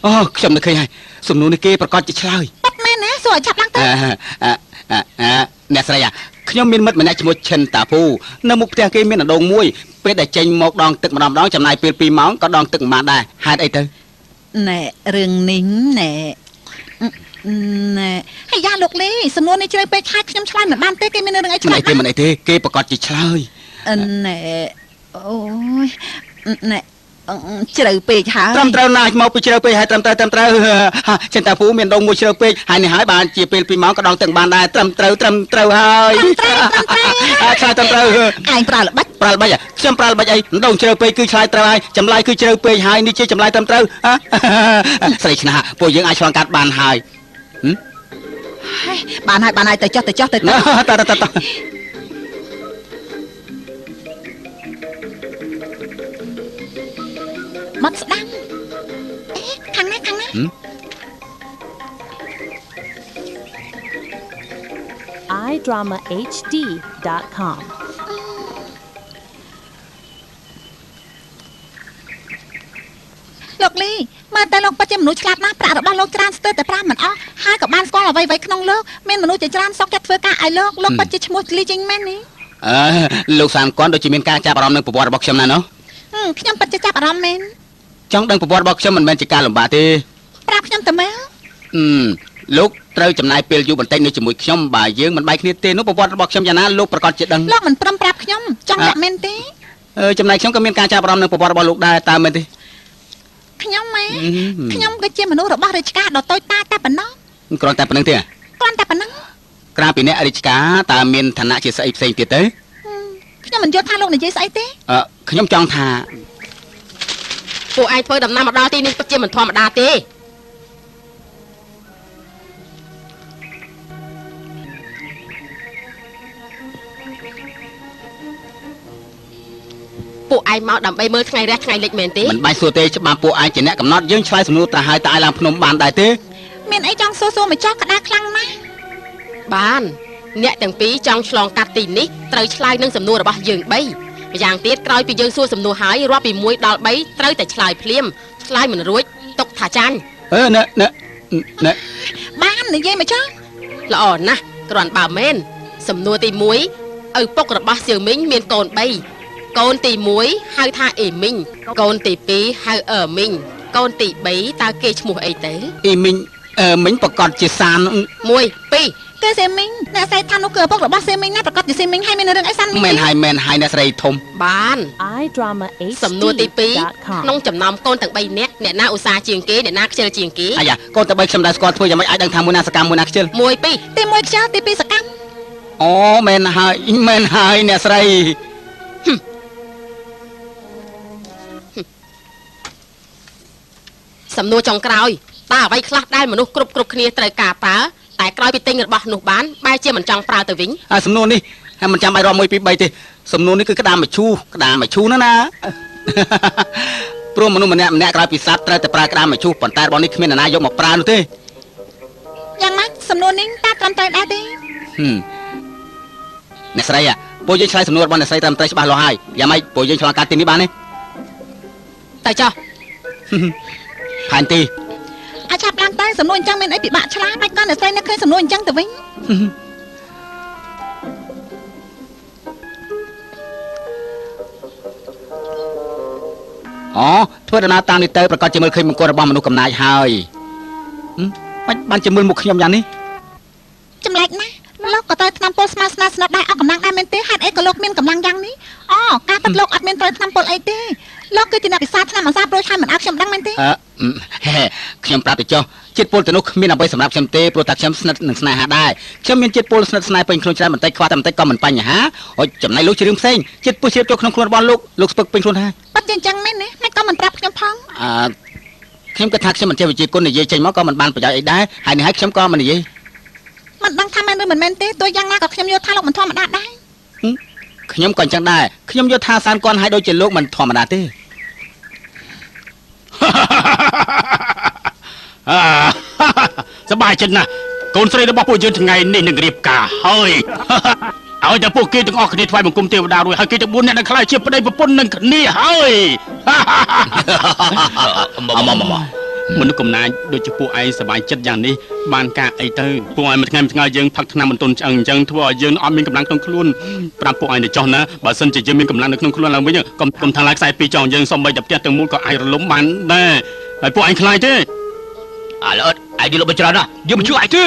S4: អូខ្ញុំនឹកឃើញហើយសំណួរនេះគេប្រកាសជាឆ្លើយ
S2: បាត់មែនណាសួរឲ្យឆាប់ឡើងទៅ
S4: អ្នកស្រីខ្ញុំមានមិត្តម្នាក់ឈ្មោះឈិនតាពូនៅមុខផ្ទះគេមានអណ្ដូងមួយពេលដែលចេញមកដងទឹកម្ដងចំណាយពេល2ម៉ោងក៏ដងទឹកមិនបានដែរហេតុអីទៅ
S2: ណែរឿងនេះណែហើយយ៉ាលោកលីសំណួរនេះជ្រៅពេកហើយខ្ញុំឆ្លើយមិនបានទេគេមានរឿងអីឆ្លើយ
S4: មិនអីទេគេប្រកាសជាឆ្លើយ
S2: ណែអូយណែជ្រៅពេកហើយ
S4: ត្រឹមត្រូវណាស់មកពីជ្រៅពេកហើយត្រឹមត្រូវចិនតាពូមានដងមួយជ្រៅពេកហើយនេះហើយបានជាពេល2ម៉ោងក៏ដងទឹកបានដែរត្រឹមត្រូវហើយឆ្លើយត្រឹមត្រូវ
S2: ឯងប្រើល្បិច
S4: ខ្ញុំប្រើល្បិចអីដងជ្រៅពេកគឺឆ្លើយត្រូវហើយចម្លើយគឺជ្រៅពេកហើយនេះជាចម្លើយត្រឹមត្រូវស្រីឆ្នះពួកយើងអាចឆ្លងកាត់បានហើយ
S2: បានហើយទៅចុះទៅមកស្ដាំខាងណា
S7: iDramaHD.com
S2: លោកលីមើលតែលោកពិតជាមនុស្សឆ្លាតណាស់ប្រាក់របស់លោកច្រើនស្ទើរតែប្រាក់មិនអស់ហើយក៏បានស្គាល់អ្វីៗក្នុងលោកមានមនុស្សជាច្រើនសោកចិត្តធ្វើការឲ្យលោកពិតជាឈ្មោះលីចេញមែននេះ
S4: លោកសានគាត់ដូចជាមានការចាប់អារម្មណ៍នឹងប្រវត្តិរបស់ខ្ញុំណានោះ
S2: ខ្ញុំពិតជាចាប់អារម្មណ៍មែន
S4: ចង់ដឹងប្រវត្តិរបស់ខ្ញុំមិនមែនជាការលំបាកទេ
S2: ប្រាប់ខ្ញុំទៅមើល
S4: លោកត្រូវចំណាយពេលយូរបន្តិចនៅជាមួយខ្ញុំបើយើងមិនបែកគ្នាទេនោះប្រវត្តិរបស់ខ្ញុំយ៉ាងណាលោកប្រកាសជាដឹង
S2: លោកមិនព្រមប្រាប់ខ្ញុំចង់ដាក់មែនទេ
S4: ចំណែកខ្ញុំក៏មានការចាប់អារម្មណ៍នឹងប្រវត្តិរបស់លោកដែរតើមែនទេ
S2: ខ្ញុំក៏ជាមនុស្សរបស់រាជការដ៏តូចតាចតែប៉ុណ្ណោះ
S4: គ្រាន់តែប៉ុណ្្នឹងទេ
S2: គ្រាន់តែប៉ុណ្ណឹង
S4: ក្រៅពីអ្នករាជការតើមានឋានៈជាស្អីផ្សេងទៀតទេ
S2: ខ្ញុំមិនយល់ថាលោកនិយាយស្អីទេ
S4: ខ្ញុំចង់ថា
S6: ពួកឯងធ្វើដំណើរមកដល់ទីនេះពិតជាមិនធម្មតាទេពួកឯងមកដើម្បីមើលថ្ងៃរះថ្ងៃលិចមែនទេ
S4: មិនបាច់សួរទេច្បាស់ពួកឯងជាអ្នកកំណត់យើងឆ្លើយសំណួរទៅហើយតើឯងឡើងភ្នំបានដែរទេ
S2: មានអីចង់សួរម្ចាស់ក្តារខ្លាំងណាស់
S6: បានអ្នកទាំងពីរចង់ឆ្លងកាត់ទីនេះត្រូវឆ្លើយនឹងសំណួររបស់យើង3ម្យ៉ាងទៀតក្រោយពីយើងសួរសំណួរហើយរាប់ពី1ដល់3ត្រូវតែឆ្លើយភ្លាមឆ្លើយមិនរួចຕົកថាចាញ់
S4: ណែ
S2: បាននិយាយមកចុះ
S6: ល្អណាស់គ្រាន់បើមែនសំណួរទី1ឪពុករបស់សៀវមីងមានកូន3កូនទី1ហៅថាអេមីងកូនទី2ហៅអឺមីងកូនទី3តើគេឈ្មោះអីទៅ
S4: អេមីងមីងប្រកាសជាសាន
S6: 1 2
S2: គឺសេមីងអ្នកស្រីថានោះគឺឪពុករបស់សេមីងណាប្រកាសជាសេមីងហើយមានរឿងអីសាន
S4: មែនហើយអ្នកស្រីធំ
S6: បាន
S7: iDramaHD.com
S6: សំណួរទី2ក្នុងចំណោមកូនទាំង3នាក់អ្នកណាឧស្សាហ៍ជាងគេអ្នកណាខ្ជិលជាងគេ
S4: អាយ៉ាកូនទាំង3ខ្ញុំដែរស្គាល់ធ្វើយ៉ាងម៉េចអាចដឹងថាមួយណាសកម្មមួយណាខ្ជិល
S6: 1 2
S2: ទី1ខ្ជិលទី2សកម្ម
S4: អូមែនហើយអ្នកស្រី
S6: សំណួរចុងក្រោយតើអ្វីខ្លះដែលមនុស្សគ្រប់គ្នាត្រូវការប្រើតែក្រោយពីទិញរបស់នោះបានបែរជាមិនចង់ប្រើទៅវិញ
S4: សំណួរនេះមិនចាំបាច់រាប់1 2 3ទេសំណួរនេះគឺក្តាមមឈូសណាព្រោះមនុស្សម្នាក់ក្រោយពីសត្វត្រូវតែប្រើក្តាមមឈូសប៉ុន្តែរបស់នេះគ្មានអ្នកណាយកមកប្រើនោះទេ
S2: យ៉ាងម៉េចសំណួរនេះតើត្រឹមត្រូវដែរទេ
S4: អ្នកស្រីពួកយើងឆ្លើយសំណួររបស់អ្នកស្រីត្រឹមត្រូវច្បាស់លាស់ហើយយ៉ាងម៉េចពួកយើងឆ្លងកាត់ទីនេះបានទេ
S6: ទៅចុះ
S4: ផែនទី
S2: អាចឆាប់ឡើងទៅសំណួរអញ្ចឹងមានអីពិបាកឆ្លើយបាច់គាត់អ្នកស្រីនឹកឃើញសំណួរអញ្ចឹងទៅវិញ
S4: ធ្វើដំណើរតាមនេះទៅប្រកាសជាមើលឃើញមង្គលរបស់មនុស្សកំណាចហើយបានជាមើលមុខខ្ញុំយ៉ាងនេះ
S2: ចម្លែកណាស់លោកក៏ត្រូវថ្នាំពុលស្មើស្នាស្និទ្ធដែរអស់កម្លាំងដែរមែនទេហេតុអីក៏លោកមានកម្លាំងយ៉ាងនេះការប៉ັດលោកអត់មានត្រូវថ្នាំពុលអីទេ លោកគឺជាអ្នកពិសាឆ្នាំអាសាប្រួយហើយមិនអាចខ្ញុំដឹងមែនទេ
S4: ខ្ញុំប្រាប់ទៅចុះជាតិពលទៅនោះគ្មានអ្វីសម្រាប់ខ្ញុំទេព្រោះតែខ្ញុំស្និទ្ធនឹងស្នេហាដែរខ្ញុំមានជាតិពលស្និទ្ធស្នេហ៍ពេញខ្លួនច្រើនបន្តិចខ្វះតែបន្តិចក៏មិនបញ្ហាអូចំណែកលោកជារឿងផ្សេងជាតិពលជាតិចូលក្នុងខ្លួនរបស់លោកស្ពឹកពេញខ្លួនហើយ
S2: ប៉ិតជាអញ្ចឹងមែនទេមិនក៏មិនប្រាប់ខ្ញុំផង
S4: ខ្ញុំគិតថាខ្ញុំមិនចេះវិជាគុណនិយាយចេញមកក៏មិនបានប្រយោជន៍អីដែរហើយនេះហើយខ្ញុំក៏មិននិយាយ
S2: មិនដឹងថាមែនឬមិនមែនទេទោះយ៉ាងណាក៏ខ្ញុំយល់ថាលោកមិនធម្មតាដែរ
S4: ខ្ញុំក៏អញ្ចឹងដែរខ្ញុំយល់ថាសានគាត់ឲ្យដូចជាលោកមិនធម្មតាទេ
S3: សប្បាយចិត្តណាស់កូនស្រីរបស់ពួកយើងថ្ងៃនេះនឹងរៀបការហើយឲ្យតែពួកគេទាំងអស់គ្នាថ្វាយបង្គំទេវតារួចហើយគេទាំង4នាក់នឹងក្លាយជាប្តីប្រពន្ធនឹងគ្នាហើយមនុស្សកំណាចដូចជាពួកឯងសប្បាយចិត្តយ៉ាងនេះបានការអីទៅពួកឯងមួយថ្ងៃយើងផឹកថ្នាំបន្ទន់ឆ្អឹងអញ្ចឹងធ្វើឲ្យយើងអត់មានកម្លាំងក្នុងខ្លួនប្រាប់ពួកឯងទៅចុះណាបើសិនជាយើងមានកម្លាំងនៅក្នុងខ្លួនឡើងវិញកុំថាឡើងខ្សែ2ចុងយើងសំបីតែផ្ទះទាំងមូលក៏អាចរលំបានដែរហើយពួកឯងខ្លាចទេ
S5: ឥឡូវឯងយល់លោកច្រើនណាស់យើងមិនជួយឯងទេ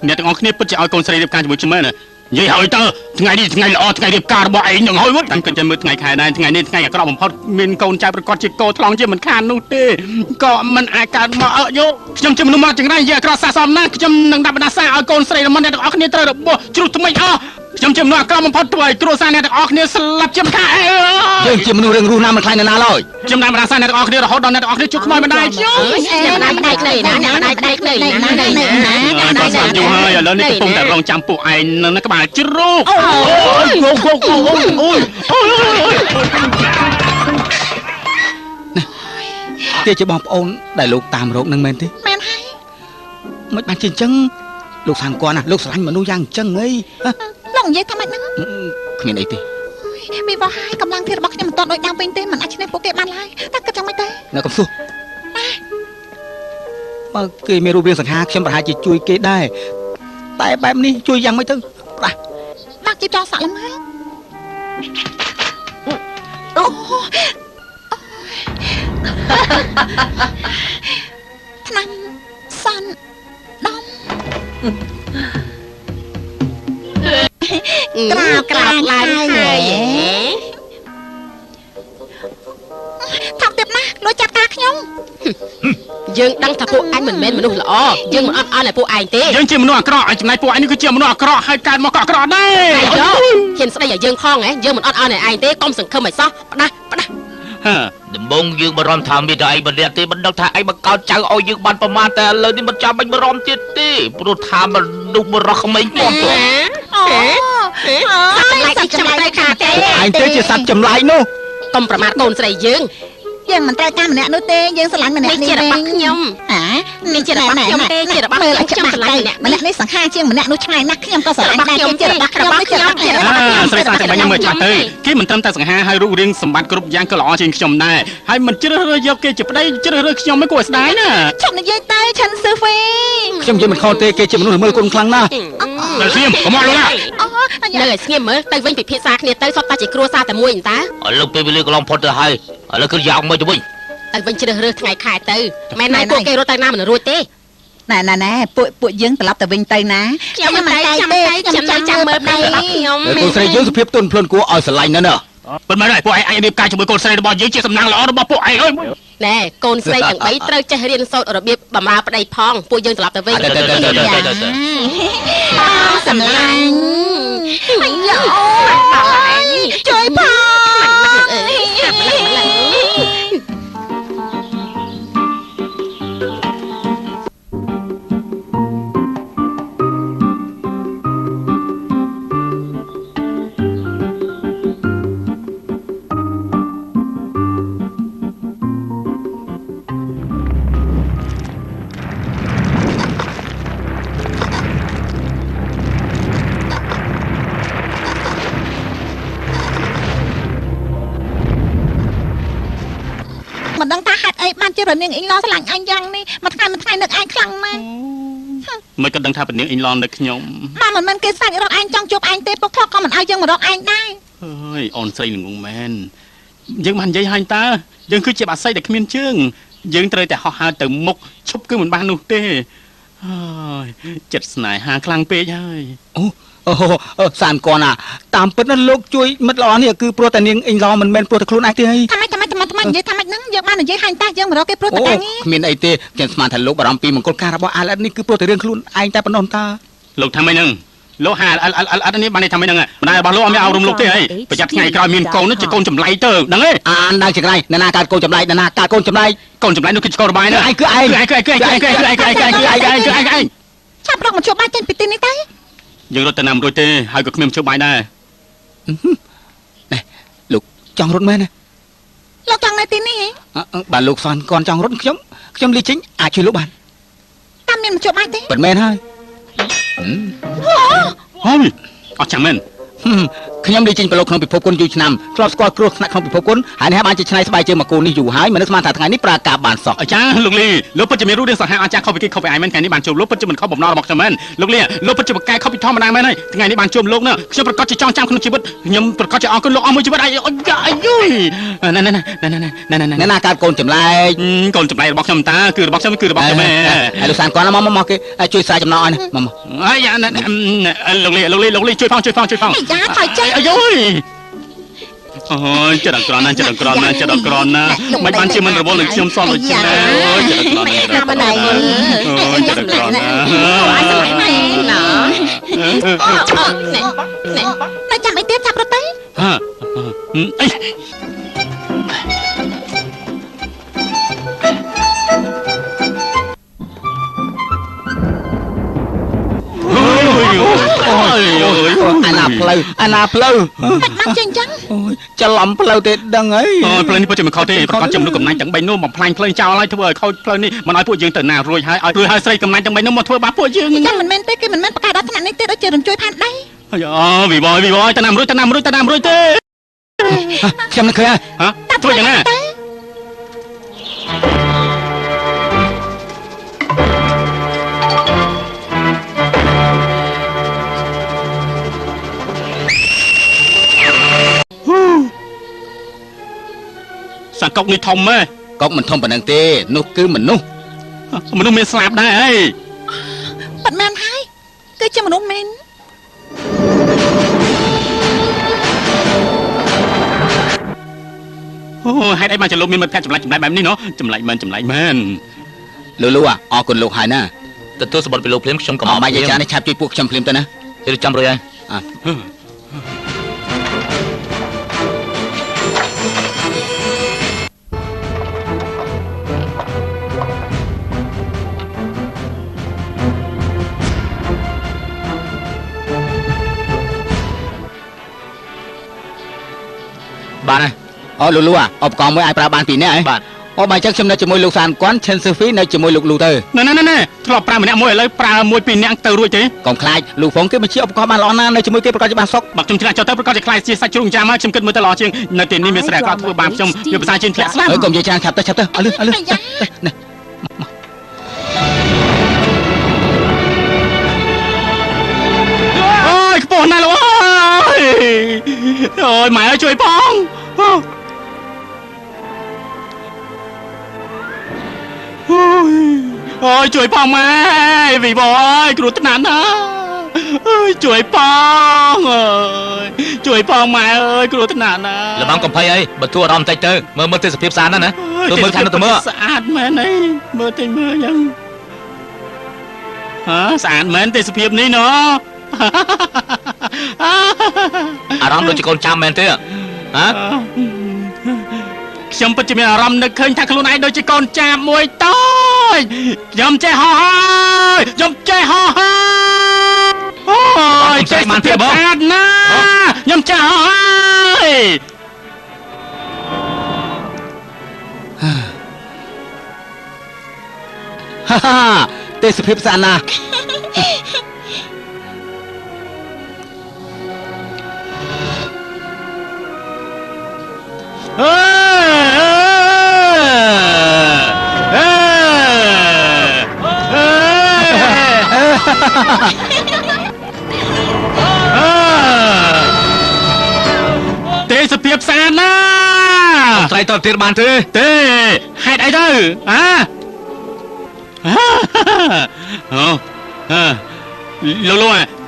S3: អ្នកទាំងអស់គ្នាពិតជាឲ្យកូនស្រីរៀបការជាមួយខ្ញុំមែនណានិយាយហើយទៅថ្ងៃនេះថ្ងៃល្អថ្ងៃរៀបការរបស់ឯងនឹងហើយតាំងគិតតែមើលថ្ងៃខែដែរថ្ងៃនេះថ្ងៃអាក្រក់បំផុតមានកូនចៅប្រកាសជាកោថ្លង់ជាមិនខាននោះទេក៏មិនអាចកើតមកយកខ្ញុំជាមនុស្សមកចង្រៃនិយាយអាក្រក់សះសមណាស់ខ្ញុំនឹងដាក់បណ្ដាសាឲ្យកូនស្រីរបស់អ្នកទាំងអស់គ្នាត្រូវរបួសជ្រុះថ្មិចអស់ខ្ញុំជាមនុស្សអាក្រក់បំផុតធ្វើឲ្យគ្រួសារអ្នកទាំងអស់គ្នាស្លាប់ជាមិនខាន
S4: យើងជាមនុស្សរឿងរស់ណាមិនខ្លាចណាឡើយ
S3: ខ្ញុំដាក់បណ្ដាសាអ្នកទាំងអស់គ្នារហូតដល់អ្នកទាំងអស់គ្នាជួបខ្មោចមិនដែរខ្ញុំ
S6: ផ្ដាច់ផ្ដាច់គ្នាណាផ្ដាច់ផ្ដាច់គ្នាណា
S3: ក៏ស្លាប់យូរហើយឥឡូវនេះកំពុងតែរងចាំពួកឯងនៅក្បាលជ្រូក
S4: ទេជាបងប្អូនដែលលោកតាមរកនឹងមែនទេ
S2: មែនហើយ
S4: មិនបានជាអញ្ចឹងលោកសានគាត់ណាលោកស្រឡាញ់មនុស្សយ៉ាងអញ្ចឹងអី
S2: លោកនិយាយថាម៉េចហ្នឹង
S4: គ្មានអីទេ
S2: វាបោះហើយកម្លាំងធាតុរបស់ខ្ញុំមិនទាន់ដូចដើមវិញទេមិនអាចឈ្នះពួកគេបានឡើយតែគិតចឹងមិនទេ
S4: នៅកំសួរបើគេមានរូបរាងសង្ហាខ្ញុំប្រហែលជាជួយគេដែរតែបែបនេះជួយយ៉ាងម៉េចទៅបាទ
S2: ដាក់ជីបចោលសាក់លំមើលអូឆ្នាំសាន់ដំ
S6: ក្រៅឡើងហើយ
S2: ថប់ទៀតណាលួចចាប់ការខ្ញុំ
S6: យើងដឹងថាពួកអញមិនមែនមនុស្សល្អយើងមិនអត់អន់ឲ្យពួកឯងទេ
S3: យើងជាមនុស្សអាក្រក់ឲ្យចំណែកពួកឯងនេះគឺជាមនុស្សអាក្រក់ហើយកើតមកក៏អាក្រក់ដែរ
S6: ហ៊ានស្ដីឲ្យយើងផងហ៎យើងមិនអត់អន់ឲ្យឯងទេកុំសង្ឃឹមឲ្យសោះផ្ដាស់
S5: ដំបងយើងបារម្ភថាមានតែឯងម្នាក់ទេមិនដឹងថាឯងបង្កោតចៅឲ្យយើងបានប្រមាណតែឥឡូវនេះមិនចាំបាច់បារម្ភទៀតទេព្រោះថាមនុស្សបរោះក្មេងពណ៌
S6: សត្វចម្លែកនេះខ្ញុំត្រូវការទេ
S4: ឯងទេជាសត្វចម្លែកនោះ
S6: កុំប្រមាថកូនស្រីយើង
S2: យើងមិនត្រូវការម្នាក់នោះទេយើងស្រឡាញ់ម្នាក់
S6: នេះ
S2: នេះ
S6: ជារបស់ខ្ញុំ
S2: នេះជារបស់ខ្ញុំទេជារបស់ខ្ញុំស្រឡាញ់ម្នាក់នេះសង្ខាជាងម្នាក់នោះឆ្ងាយណាស់ខ្ញុំក៏ស្រឡាញ់ដែរជារបស់ខ្ញុំជារបស់ខ្ញុំ
S3: ស្រីស្អាតតែបាញ់មើលចាស់ទៅគេមិនត្រឹមតែសង្ហាហើយរូបរាងសម្បត្តិគ្រប់យ៉ាងក៏ល្អជាងខ្ញុំដែរហើយមិនជ្រើសរើសយកគេជាប្តីជ្រើសរើសខ្ញុំមិនគួរស្ដាយណា
S2: ឈប់និយាយទៅឈិនស៊ឺហ្វី
S4: ខ្ញុំនិយាយមិនខុសទេគេជាមនុស្សល្មើលគុណខ្លាំងណាស់
S3: តែស្ងៀមកុំអត់លោកណា
S6: នៅឲ្យស្ងៀមមើលទៅវិញពិភាក្សាគ្នាទៅសុទ្ធតែជាគ្រួសារតែមួយអញ្តា
S5: ឥឡូវពេលវេលាកន្លងផុតទៅហើយឥឡូវគឺយ៉ាងមកទៅវិញ
S6: ទៅវិញជ្រើសរើសថ្ងៃខែទៅមែនណាពួកគេរត់ទៅណាមិនរួចទេ
S2: ណែពួកយើងត្រឡប់ទៅវិញទៅណា
S6: ខ្ញុំមិនទៅចាំទៅខ្ញុំនៅចាំមើលប្តីរបស់ខ្ញុំ
S4: កូនស្រីយើងសុភាពទន់ភ្លន់គួរឲ្យស្រឡាញ់ណាស់ណា
S3: ប៉ុន្មានហើយពួកឯងអាចរៀបការជាមួយកូនស្រីរបស់យើងជាសំណាងល្អរបស់ពួកឯងអើយ
S6: ណែកូនស្រីទាំង3ត្រូវចេះរៀនសូត្ររបៀបបម្រើប្តីផងពួកយើងត្រឡប់ទៅវិញ
S2: សម្លាញ់អាយ៉ូជួយផង មិនដឹងថាហេតុអីបានជារនាងអ៊ីងឡស្រឡាញ់អញយ៉ាងនេះមួយថ្ងៃនឹកអញខ្លាំងណាស់
S3: មិនក៏ដឹងថាពនាងអ៊ីងឡននៅខ្ញុំ
S2: មកមិនមែនគេសាច់រកអញចង់ជួបអញទេពុកខ្លះក៏មិនឲ្យយើងមករកអញដែរ
S3: អើយអូនស្រីល្ងងមែនយើងបាននិយាយហើយតើយើងគឺជាបាក់សៃដែលគ្មានជើងយើងត្រូវតែហោះហើរទៅមុខឈប់គឺមិនបាននោះទេអើយចិត្តស្នេហាខ្លាំងពេកហើយ
S4: អូសានគាត់ណាតាមពិតណាលោកជួយមិត្តល្អនេះគឺព្រោះតែនាងអ៊ីងឡមិនមែនព្រោះតែខ្លួនឯងទេហី
S2: ថ្មី មិននិយាយថាម៉េចហ្នឹងយើងបាននិយាយហាញតាយើងមករកគេព្រោះតែ
S4: អូ
S2: ការងារ
S4: គ្មានអីទេខ្ញុំស្មានថាលោកបារម្ភពីមង្គលការរបស់អាឡិតនេះគឺព្រោះតែរឿងខ្លួនឯងតែប៉ុណ្ណោះតា
S3: លោកថាម៉េចហ្នឹងលោកហាអត់នេះបានថាម៉េចហ្នឹងម្ដាយរបស់លោកអត់មានអប់រំលោកទេអីប្រយ័ត្នថ្ងៃក្រោយមានកូននោះជាកូនចម្លែកទៅដឹងទេ
S4: អានដល់ចង្រៃណានាកើតកូនចម្លែកណានាកើតកូនចម្លែក
S3: កូនចម្លែកនោះគឺឆ្កោរបាយណា
S4: ឯងគឺឯង
S2: ចាប់រកមកជួបបាយចេញពីទីនេះទៅ
S3: យើងរត់ទៅណាមរួចទេហើយក៏គ្មានជួបបាយដែរ
S4: លោកចង់រត់មែនណា
S2: លោកចង់នៅទីនេះហ៎
S4: បាទលោកសាន់គាត់ចង់រត់ខ្ញុំលីចេញអាចជួយលោកបាន
S2: តាមមានមកជួបបាយទេ
S4: ពិតមែនហើយ
S3: ហើយអត់ចាំមែន
S4: ខ្ញុំលីចេញប្រឡូកក្នុងពិភពគុណយូរឆ្នាំធ្លាប់ស្គាល់គ្រោះថ្នាក់ក្នុងពិភពគុណហើយនេះបានជាឆ្នៃស្បែកជើងមកគូនេះយូរហើយមិននឹកស្មានថាថ្ងៃនេះប្រើការបានសោះ
S3: អាចារ្យលោកលីលោកពិតជាមានរូបរាងសហាអាចារ្យខុសពីគេខុសពីឯងមែនថ្ងៃនេះបានជួបលោកពិតជាមិនខុសបំណងរបស់ខ្ញុំមែនលោកលីលោកពិតជាបកកែខុសពីធម្មតាមែនហើយថ្ងៃនេះបានជួបលោកណាខ្ញុំប្រកាសជាចង់ចាំក្នុងជីវិតខ្ញុំប្រកាសជាអរគុណលោកអស់មួយជីវិតអាយុយណែ
S4: ណាកើតកូនចម្លែក
S3: កូនចម្លែករបស់ខ្ញុំតាគឺរបស់ខ្ញុំគឺរបស់ខ្ញុំឯង
S4: ហើយលោកសាន់គាត់មកគេជួយស្រាយចំណោឲ្យមក
S3: អាយ៉ាលោកលីជួយផង
S2: អាយ៉ាថយចេញ
S3: អាយុយអូយចិត្តអក្រក់ណាស់ចិត្តអក្រក់ណាស់ចិត្តអក្រក់ណាស់មិនបានជាមិនរវល់នឹងខ្ញុំសោះដូចនេះអូយចិត្តអក្រក់ណាស់
S2: តាមណៃ
S3: អូយចិត្តអក្រក់ណាស់
S2: អាយសម័យណាណ៎
S6: ណែ
S2: តែចាំអីទៀតចាប់រត់ទៅ
S3: ហាអី
S4: អាណាផ្លូវ
S2: បានចេញចឹង
S4: អូយច្រឡំផ្លូវទេដឹងអី
S3: អូយផ្លូវនេះពិតជាមិនខុសទេប្រកាសចំនួនកំណាញ់ទាំង3នោះបំផ្លាញផ្លូវចោលហើយធ្វើឲ្យខូចផ្លូវនេះមិនឲ្យពួកយើងទៅណារួចហើយឲ្យស្រីកំណាញ់ទាំង3នោះមកធ្វើបាបពួកយើង
S2: ចាំមិនមែនទេគេមិនមែនប្រកាសដល់ថ្នាក់នេះទេដូចជារំជួយផានដី
S3: អូវីបយទៅណាមរួចទេ
S4: ខ្ញុំនឹកឃើញហើយ
S3: ហ៎ធ្វើយ៉ាងណាសង្កុកនេះធំហ៎
S4: កុកមិនធំប៉ុណ្ណឹងទេនោះគឺមនុស្ស
S3: មានស្លាប់ដែរអី
S2: ប៉ាត់មែនហើយគឺជាមនុស្សមែន
S3: អូហេតុអីបានជាលោកមានមិត្តភក្តិចម្លែកបែបនេះណោះចម្លែកមែន
S4: លូលូអរគុណលោកហើយណា
S5: ទទួលសម្បត្តិពីលោកភ្លាមខ្ញុំក៏
S4: អរបាយចានេះឆាប់ជួយពួកខ្ញុំភ្លាមទៅណា
S5: រៀបចំរួចហើយ បានហើយ
S4: អូលូលូឧបករណ៍មួយអាចប្រើបានពីរនាក់ហ៎
S5: បាទ
S4: អូបើអញ្ចឹងខ្ញុំនៅជាមួយលោកសានគាត់ឈិនស៊ឺហ្វីនៅជាមួយលោកលូទៅ
S3: ណែធ្លាប់ប្រើម្នាក់មួយឥឡូវប្រើមួយពីរនាក់ទៅរួចទេ
S4: កុំខ្លាចលោកហ្វុងគេបញ្ជាឧបករណ៍បានល្អណាស់នៅជាមួយគេប្រកាសជាបានសុក
S3: បើខ្ញុំឆ្លាក់ចុះទៅប្រកាសជាខ្លាចជាសាច់ជ្រូកចាំមកខ្ញុំគិតមើលទៅល្អជាងនៅទីនេះមានស្រីគាត់ធ្វើបានខ្ញុំវាភាសាជាងធ្លាក់ស្លាប់
S4: ហើយកុំនិយាយច្រើនឆាប់ទៅឲ្យលឺ
S2: អាយ៉ា
S3: អូយខ្ពស់ណាស់លោកអូយម៉ែអើយជួយផងអូយជួយផងម៉ែវីបអើយគ្រោះថ្នាក់ណាស់អើយជួយផងអើយជួយផងម៉ែអើយគ្រោះថ្នាក់ណាស់
S5: លំងកំភៃអីបើទួអារម្មណ៍តិចទៅមើលទេសភាពស្អាតណាស់ណាទៅមើលខាងនោះទៅមើល
S3: ស្អាតមែនអីមើលយ៉ាងស្អាតមែនទេសភាពនេះណោះ
S5: អារម្មណ៍ដូចជាកូនចាំមែនទេហ៎
S3: ខ្ញុំពិតជាមានអារម្មណ៍នឹកឃើញថាខ្លួនឯងដូចជាកូនចាបមួយតូចខ្ញុំចេះហោះហើយខ្ញុំចេះហោះហើយអូយចេះបានទេបងស្អាតណាស់ខ្ញុំចេះហោះហើយ
S4: ទេសភាពស្អាតណាស់
S3: ទេសភាពស្អាតណាស់
S5: ស្រីតទៀតបានទេ
S3: ទេហេតុអីទៅលោក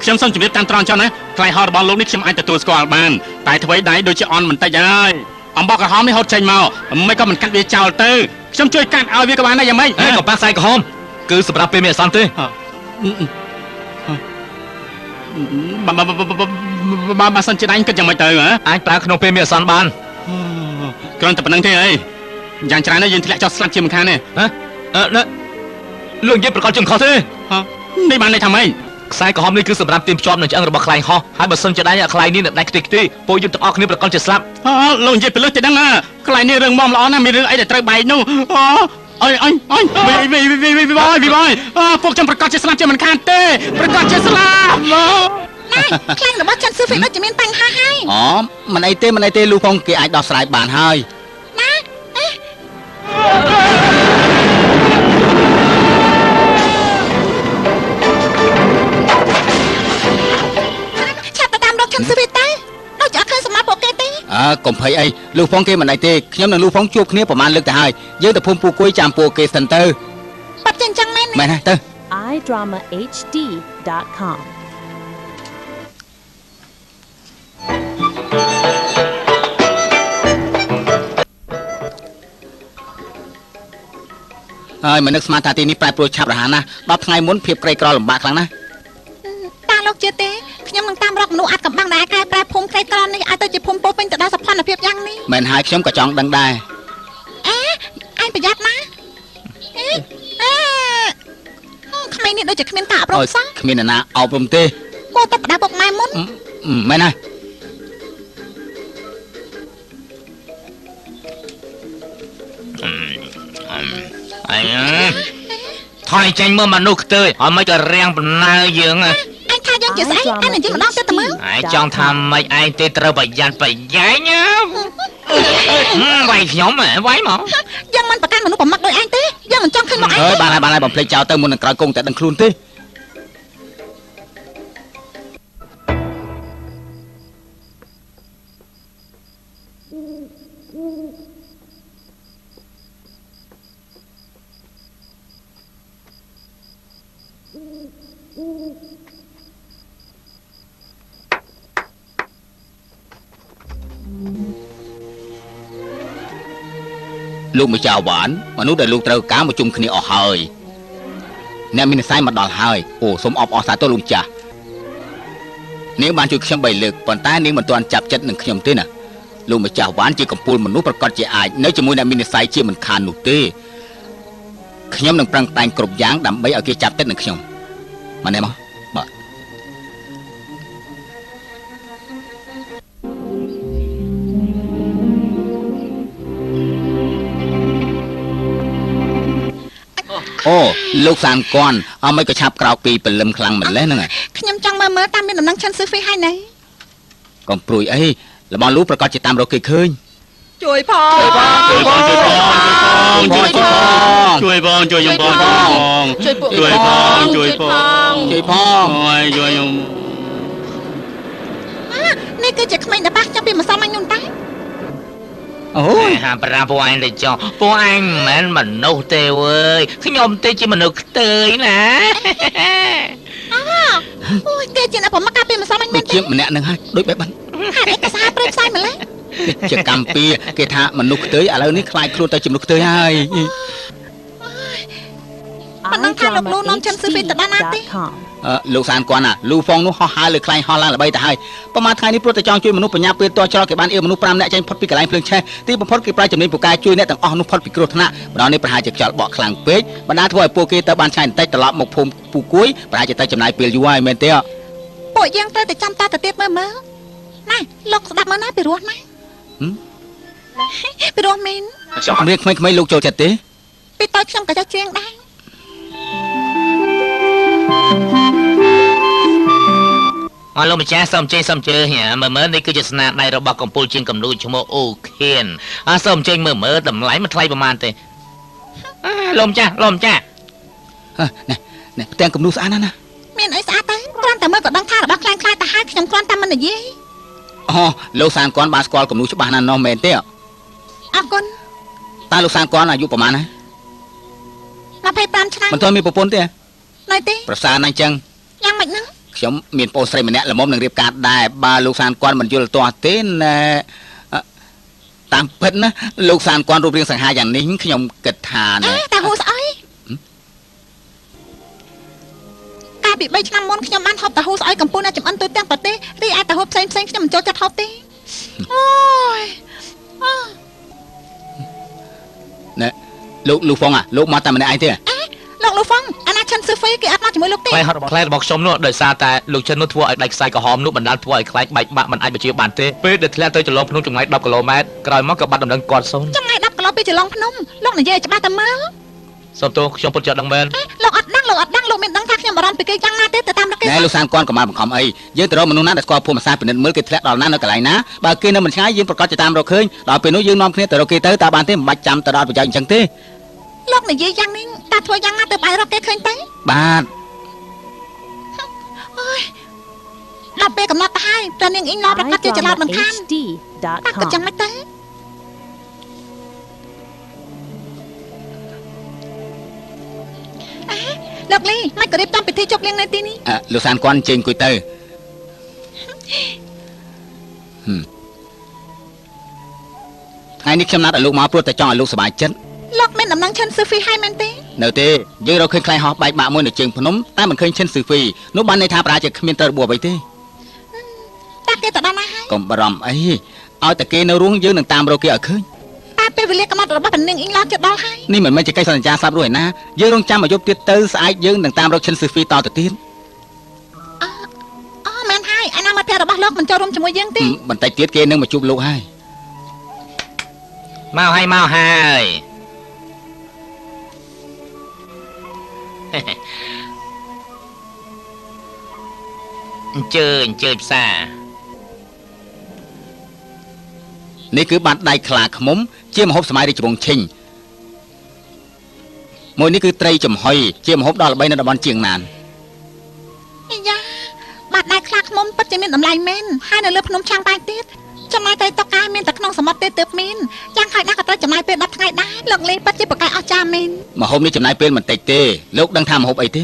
S3: ខ្ញុំសូមជម្រាបតាមត្រង់ចុះណាថ្លៃហោរបស់លោកនេះខ្ញុំអាចទទួលស្គាល់បានតែអ្វីដែរដូចជាអន់បន្តិចហើយ អំបោះក្រហមនេះហត់ចេញមកមិនក៏មិនកាត់វាចោលទៅខ្ញុំជួយកាត់ឲ្យវាក៏បានដែរយ៉ាងម៉េច
S5: ក៏ប៉ាខ្សែក្រហមគឺសម្រាប់ពេលមានអាសន្នទេ
S3: បើសិនជាដៃគិតយ៉ាងម៉េចទៅហ៎
S5: អាចប្រើក្នុងពេលមានអាសន្នបាន
S3: គ្រាន់តែប៉ុណ្្នឹងទេអីយ៉ាងច្រើនណាស់យើងធ្លាក់ចុះស្លាប់ជាមិនខានទេ
S5: លោកនិយាយប្រកាសជាមិនខុសទេ
S3: នេះបានន័យថាម៉េច
S5: ខ្សែក្រហមនេះគឺសម្រាប់ទាមភ្ជាប់នឹងឆ្អឹងរបស់ខ្លែងហោះហើយបើសិនជាដៃខ្លែងនេះដាច់ខ្ទេចខ្ទីពួកយើងទាំងអស់គ្នាប្រកាសជាស្លាប់
S3: លោកនិយាយពលឹះទេដឹងខ្លែងនេះរឿងមមល្អណាស់មានរឿងអីដែលត្រូវបែកនោះអើយពួកខ្ញុំប្រកាសជាស្លាប់ជាមិនខានទេប្រកាសជាស្លាប់
S2: ខ្លាំងរបស់ចិនស៊ឺហ្វីដូចជាមានបញ្ហាហើយ
S4: អូមិនអីទេលោកផងគេអាចដោះស្រាយបានហើយ
S2: ឆាប់ទៅតាមរកចិនស៊ឺហ្វីទៅដូចជាអត់ឃើញសម្រាប់ពួកគេទេ
S4: កុំភ័យអីលោកផងគេមិនអីទេខ្ញុំនិងលោកផងជួបគ្នាប្រហែលលើកទៅហើយយើងទៅភូមិពូគួយចាំពួកគេសិនទៅ
S2: បាត់ចិនចឹងមែន
S4: មែនទេទៅ
S7: iDramaHD.com.
S4: ហើយមិននឹកស្មានថាទីនេះប្រែប្រួលឆាប់រហ័សណាស់10ថ្ងៃមុនភាពក្រីក្រលំបាកខ្លាំងណាស់
S2: តាលោកជឿទេខ្ញុំនឹងតាមរកមនុស្សអាចកំបាំងដែលកែប្រែភូមិក្រីក្រនេះឲ្យទៅជាភូមិពោពេញទៅដោយសោភ័ណភាពយ៉ាងនេះ
S4: មែនហើយខ្ញុំក៏ចង់ដឹងដែរ
S2: អញប្រយ័ត្នណាក្មេងនេះដូចជាគ្មានការអប់រំសោះ
S4: គ្មានអ្នកណាអប់រំទេ
S2: គួរតែបដាពុកម៉ែមុន
S4: មែនហើយ
S5: ថយចេញមើលមនុស្សខ្ទើយឲ្យមិនក៏រាំងបំណើយើង
S2: អញថាយើងជាស្អីអញនឹងយកម្ដងទៅមើល
S5: ឯងចង់ថាម៉េចឯងទេត្រូវប្រយ័ត្នប្រយែងវាយខ្ញុំវាយមក
S2: យើងមិនប្រកាន់មនុស្សប្រមាត់ដោយឯងទេយើងមិនចង់ឃើញមកឯង
S4: បានហើយបំភ្លេចចោលទៅមុននឹងក្រោយគង់តែដឹងខ្លួនទេ លោកម្ចាស់វ៉ានមនុស្សដែលលោកត្រូវការមកជុំគ្នាអស់ហើយអ្នកមាននិស្ស័យមកដល់ហើយអូសូមអបអរសាទរលោកម្ចាស់នាងបានជួយខ្ញុំ3លើកប៉ុន្តែនាងមិនទាន់ចាប់ចិត្តនឹងខ្ញុំទេណាលោកម្ចាស់វ៉ានជាកំពូលមនុស្សប្រកាសជាអាចនៅជាមួយអ្នកមាននិស្ស័យជាមិនខាននោះទេខ្ញុំនឹងប្រឹងប្រែងគ្រប់យ៉ាងដើម្បីឲ្យគេចាប់ចិត្តនឹងខ្ញុំមកនេះមកបាទ អូលោកសានគន់អត់មិនក៏ឆាប់ក្រោកពីព្រលឹមខ្លាំងម្លេះហ្នឹង
S2: ខ្ញុំចង់មើលតាមមានដំណឹងចិនស៊ឺហ្វីហើយណែ
S4: កុំព្រួយអីរបស់លោកប្រកាសជាតាមរកគេឃើញ
S2: ជួយផង
S3: ជួយបងជួយខ្ញុំបងជួយពួកជួយផងជួយខ្ញុំ
S2: នេះគឺជាក្មេងដែលប៉ះចាប់ពីម្សិលមិញនោះតា
S4: អូយ
S5: ហាប្រាពួកឯងទៅចោះពួកឯងមិនមែនមនុស្សទេអើយខ្ញុំទេជាមនុស្សខ្ទើយណា
S2: អូយគេជាអ្នកប្រមាត់កាពីម្សិលមិញមែ
S4: ដូច
S2: នទេ
S4: ជាម្នាក់ហ្នឹងហើយដូចបែបបាន
S2: ហាក់ឯកសារព្រៃផ្សាយម្លេះ
S4: ជាកម្មពីគេថាមនុស្សខ្ទើយឥឡូវនេះខ្លាចខ្លួនទៅជាមនុស្សខ្ទើយហើយ
S2: មិនដឹងថាលោកលូនំចិនស៊ឺហ្វីទៅដល់ណាទេ
S7: iDramaHD.com.
S4: លោកសានគន់ណាលូហ្វុងនោះហោះហើរលើខ្លែងហោះឡើងល្បីទៅហើយប្រហែលថ្ងៃនេះព្រោះតែចង់ជួយមនុស្សបញ្ញាពេលតច្រកគេបានអៀមនុស្ស5នាក់ចេញផុតពីកន្លែងភ្លើងឆេះទីបំផុតគេប្រាយចំណេញពូកែជួយអ្នកទាំងអស់នោះផុតពីគ្រោះថ្នាក់បណ្ដោះនេះប្រហែលជាខ្យល់បក់ខ្លាំងពេកបណ្ដាធ្វើឲ្យពួកគេទៅបានឆ្ងាយបន្តិចត្រឡប់មកភូមិពូគួយប្រហែលជាទៅចំណាយពេលយូរហើយមែនទេ
S2: ពួកយើងត្រូវតែចាំតទៅទៀតមើលណែលោកស្ដាប់មើលណាពីរោះណាពីរោះមែន
S4: រៀនក្មេងៗលោកចូលចិត្តទេ
S2: ពីតើខ្ញុំក៏ចេះច្រៀងដែរ
S5: អរលោកម្ចាស់សូមជើញមើលនេះគឺជាស្នាដៃរបស់កំពូលជាងកំនួចឈ្មោះអូខៀនសូមជើញមើលតម្លៃមិនថ្លៃប្រហែលទេលោកម្ចាស់
S4: នេះផ្ទាំងគំនូស្អាតណាស់ណា
S2: មានអីស្អាតទៅគ្រាន់តែមើលក៏ដឹងថារបស់ខ្លាំងខ្លាយទៅហើយខ្ញុំគ្រាន់តែមិននិយាយ
S4: អូលោកសានគន់បានស្គាល់គំនូច្បាស់ណាស់ណោះមែនទេ
S2: អរគុណ
S4: តើលោកសានគន់អាយុប្រហែលណា
S2: 25ឆ្នាំ
S4: មិនទាន់មានប្រពន្ធទេ
S2: នៅទេ
S4: ប្រសើរណាស់ចឹង
S2: យ៉ាងម៉េចហ្នឹង
S4: ខ្ញុំមានប្អូនស្រីម្នាក់ល្មមនឹងរៀបការដែរបើលោកសានគន់មិនយល់ទាស់ទេណែ តាមពិតណាលោកសានគាត់រូបរាងសង្ហាយ៉ាងនេះខ្ញុំគិតថាណា
S2: តាហូស្អីកាលពី3ឆ្នាំមុនខ្ញុំបានហូបតាហូស្អីកំពុងតែចំអិនទូទាំងប្រទេសរីឯតាហូផ្សេងខ្ញុំមិនចូលចិត្តហូបទេអូយ
S4: ណែលោកហ្វុងលោកមកតែម្នាក់ឯងទេ
S2: លោកហ្វុងអាណាឈិនស៊ឺហ្វីគេអត់មកជាមួយលោកទេ
S5: ខ្លែរបស់ខ្ញុំនោះដោយសារតែលោកចិននោះធ្វើឲ្យដៃខ្សែក្រហមនោះបណ្ដាលធ្វើឲ្យខ្លែងបែកបាក់មិនអាចបញ្ជាបានទេពេលដែលធ្លាក់ទៅចន្លងភ្នំចម្ងាយ10គីឡូម៉ែត្រក្រោយមកក៏បាត់ដំណឹងគាត់សូន
S2: ចម្ងាយ10គីឡូពីចន្លងភ្នំលោកនិយាយច្បាស់តែមើល
S5: សូមទោសខ្ញុំពុតចិត្តដឹងមែន
S2: លោកអត់ដឹងលោកមានដឹងថាខ្ញុំបារម្ភពីគេយ៉ាងណាទេទៅតាមលោកគេ
S4: ណែលោកសានគាត់ក៏មកបង្ខំអីយើងទៅរកមនុស្សណាដែលស្គាល់ភូមិសាស្ត្រពិនិត្យមើលគេធ្លាក់ដល់ណានៅកន្លែងណាបើគេនៅមិនឆ្ងាយយើងប្រកាសจะតាមរកឃើញដល់ពេលនោះយើងនាំគ្នាទៅរកគេទៅតើបានទេមិនបាច់ចាំទៅដល់ប្រយោជន៍អញ្ចឹងទេ
S2: លោកនិយាយយ៉ាងនេះតាធ្វើយ៉ាងណាទៅបាយរកគេឃើញទៅ
S4: បាទ
S2: អើយដល់ពេលកំណត់ទៅហើយព្រះនាងអ៊ីងឡប្រកាសជាច្រឡោតមិនខានតាក៏ចឹង
S7: iDrama.hd.com
S2: មិនទៅលោកលីមិនក៏រៀបចំពិធីជប់លៀងនៅទីនេះ
S4: លោកសានគាត់ចេញអង្គុយទៅថ្ងៃនេះខ្ញុំណាត់ឲ្យលោកមកព្រោះតែចង់ឲ្យលោកសប្បាយចិត្ត
S2: លោកមានដំណឹងឈិនស៊ឺហ្វីហើយមែនទេ
S4: នៅទេយើងរកឃើញខ្លែងហោះបែកបាក់មួយនៅជើងភ្នំតែមិនឃើញឈិនស៊ឺហ្វីនោះបានន័យថាប្រាជាគ្មានទៅរបួសអ្វីទេ
S2: តាគេទៅដល់ណាហើយក
S4: ុំបារម្ភអីឲ្យតែគេនៅរស់យើងនឹងតាមរកគេឲ្យឃើញ
S2: តែពេលវេលាកំណត់របស់ព្រះនាងអ៊ីងឡជិតដល់ហើយ
S4: នេះមិនមែនជាកិច្ចសន្យាស្លាប់រស់ឯណាយើងរងចាំឲ្យយប់ទៀតទៅស្អែកយើងនឹងតាមរកឈិនស៊ឺហ្វីតទៅទៀត
S2: អូមែនហើយអាណាមិត្តភក្តិរបស់លោកមិនចូលរួមជាមួយយើងទេ
S4: បន្តិចទៀតគេនឹងមកជួបលោកហើយ
S5: មកហើយអញ្ជើញផ្សារ
S4: នេះគឺបាត់ដៃខ្លាឃ្មុំជាម្ហូបសម័យរាជវង្សឈិងមួយនេះគឺត្រីចំហុយជាម្ហូបដ៏ល្បីនៅតំបន់ជាងណាន
S2: អាយ៉ាបាត់ដៃខ្លាឃ្មុំពិតជាមានតម្លៃមែនហើយនៅលើភ្នំឆាំងបែកទៀតចំណាយទៅតុកាមានតែក្នុងសមុទ្រទេទើបមានយ៉ាងហោចណាស់ក៏ត្រូវចំណាយពេល10ថ្ងៃដែរលោកលីពិតជាប្រកែកអស្ចារ្យមែន
S4: ម្ហូបនេះចំណាយពេលមិនតិចទេលោកដឹងថាម្ហូបអីទេ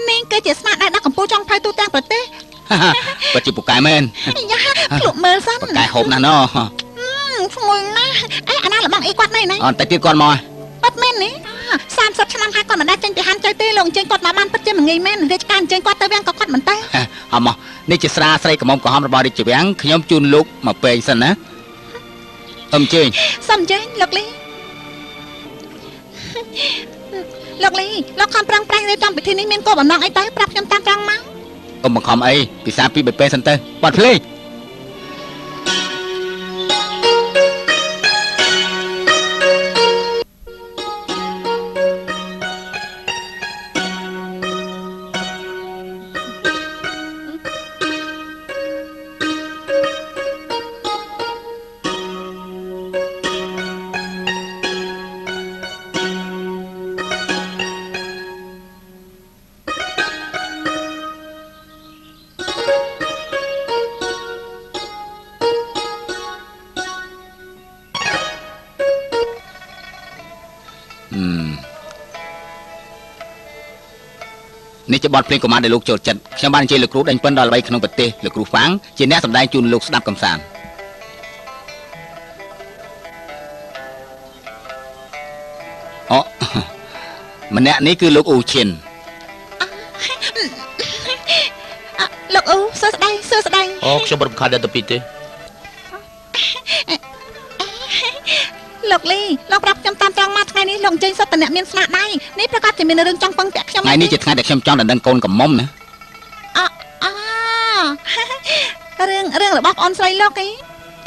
S2: នាងគឺជាស្នាដៃដ៏កំពូលចុងភៅទូទាំងប្រទេស
S4: ពិតជាពូកែមែន
S2: អាយ៉ាភ្លក់មើលសិន
S4: ពូកែហូបណាស់ណោះ
S2: ឈ្ងុយណាស់អេអាណាលបងអីគាត់ណៃណា
S4: អត់តិចទៀតគាត់មក
S2: ប៉ាត់មែននេះ30ឆ្នាំហើយគាត់មិនដែលចេញពីហានចុយទេលោកអញ្ជើញគាត់មកបានពិតជាមិនងាយមែនរាជការអញ្ជើញគាត់ទៅវាំងក៏គាត់មិនទៅ
S4: ហ៎មកនេះជាស្រាស្រីកំមុំក្រហមរបស់រាជវាំងខ្ញុំជូនលោកមកពេងសិនណាអញ្ជើញ
S2: សុំអញ្ជើញលោកលីលោកលីលោកខំប្រឹងប្រែងរៀបចំពិធីនេះមានគោលបំណងអីទៅប្រាប់ខ្ញុំតាមត្រង់មក
S4: កុំបង្ខំអីពិសាពី3ពេលសិនទៅបាត់ភ្លេង នេះជាបទភ្លេងកុមារដែលលោកចូលចិត្តខ្ញុំបានអញ្ជើញលោកគ្រូដេញពិនដល់ល្បីក្នុងប្រទេសលោកគ្រូហ្វាំងជាអ្នកសម្ដែងជូនលោកស្ដាប់កំសាន្តអូម្នាក់នេះគឺលោកអ៊ូឈិន
S2: លោកអ៊ូសួស្ដី
S5: អូខ្ញុំមិនរំខានដល់ទៅពីទេ
S2: លោកលីលោកប្រាប់ខ្ញុំតាមត្រង់មកថ្ងៃនេះលោកអញ្ជើញសុទ្ធតែអ្នកមានស្នាដៃនេះប្រកាសជាមានរឿងចង់ពឹងពាក់ខ្ញុំ
S4: ថ្ងៃនេះជាថ្ងៃដែលខ្ញុំចង់ដណ្ដឹងកូនកំមុំណា
S2: រឿងរបស់ប្អូនស្រីលោកអី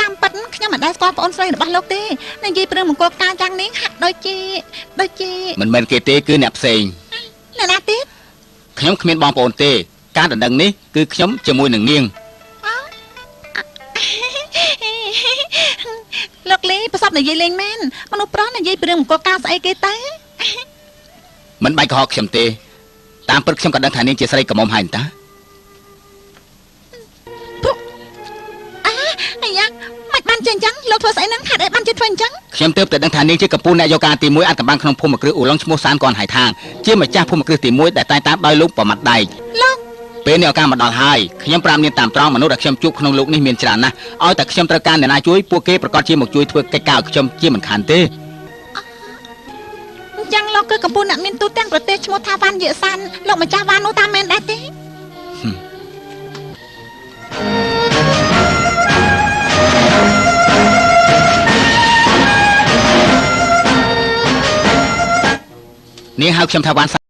S2: តាមពិតខ្ញុំមិនដែលស្គាល់ប្អូនស្រីរបស់លោកទេនិយាយព្រឹងមង្គលការយ៉ាងនេះហាក់ដូចជា
S4: មិនមែនគេទេគឺអ្នកផ្សេង
S2: អ្នកណាទៀត
S4: ខ្ញុំគ្មានបងប្អូនទេការដណ្ដឹងនេះគឺខ្ញុំជាមួយនឹងនាង
S2: លោកលីប្រសពនិយាយលេងមែនមនុស្សប្រុសនិយាយព្រឹងមង្គលការស្អីគេទៅ
S4: មិនបាច់កុហកខ្ញុំទេតាមពិតខ្ញុំក៏ដឹងថានាងជាស្រីកំមុំហើយតា
S2: អាយ៉ាមិនបានជាអញ្ចឹងលោកធ្វើស្អីហ្នឹងហេតុអីបានជាធ្វើអញ្ចឹង
S4: ខ្ញុំទើបតែដឹងថានាងជាកំពូលអ្នកយកការទី1អាចកំបាំងក្នុងភូមិគ្រឹះអ៊ូឡុងឈ្មោះសានកនហៃថាងជាម្ចាស់ភូមិគ្រឹះទី1ដែលតែងតាមដោយលោកប្រមាត់ដៃ
S2: លោក
S4: ទ ពេលនេះឱកាសមកដល់ហើយខ្ញុំប្រាប់នាងតាមត្រង់មនុស្សដែលខ្ញុំជួបក្នុងលោកនេះមានច្រើនណាស់ឲ្យតែខ្ញុំត្រូវការអ្នកណាជួយពួកគេប្រកាសជាមកជួយធ្វើកិច្ចការឲ្យខ្ញុំជាមិនខានទេ
S2: អញ្ចឹងលោកគឺកំពុងអ្នកមានទូទាំងប្រទេសឈ្មោះថាវ៉ាន់យេសានលោកម្ចាស់វ៉ាន់នោះតាមមែនដែរទេ នាងហៅខ្ញុំថាវ៉ាន់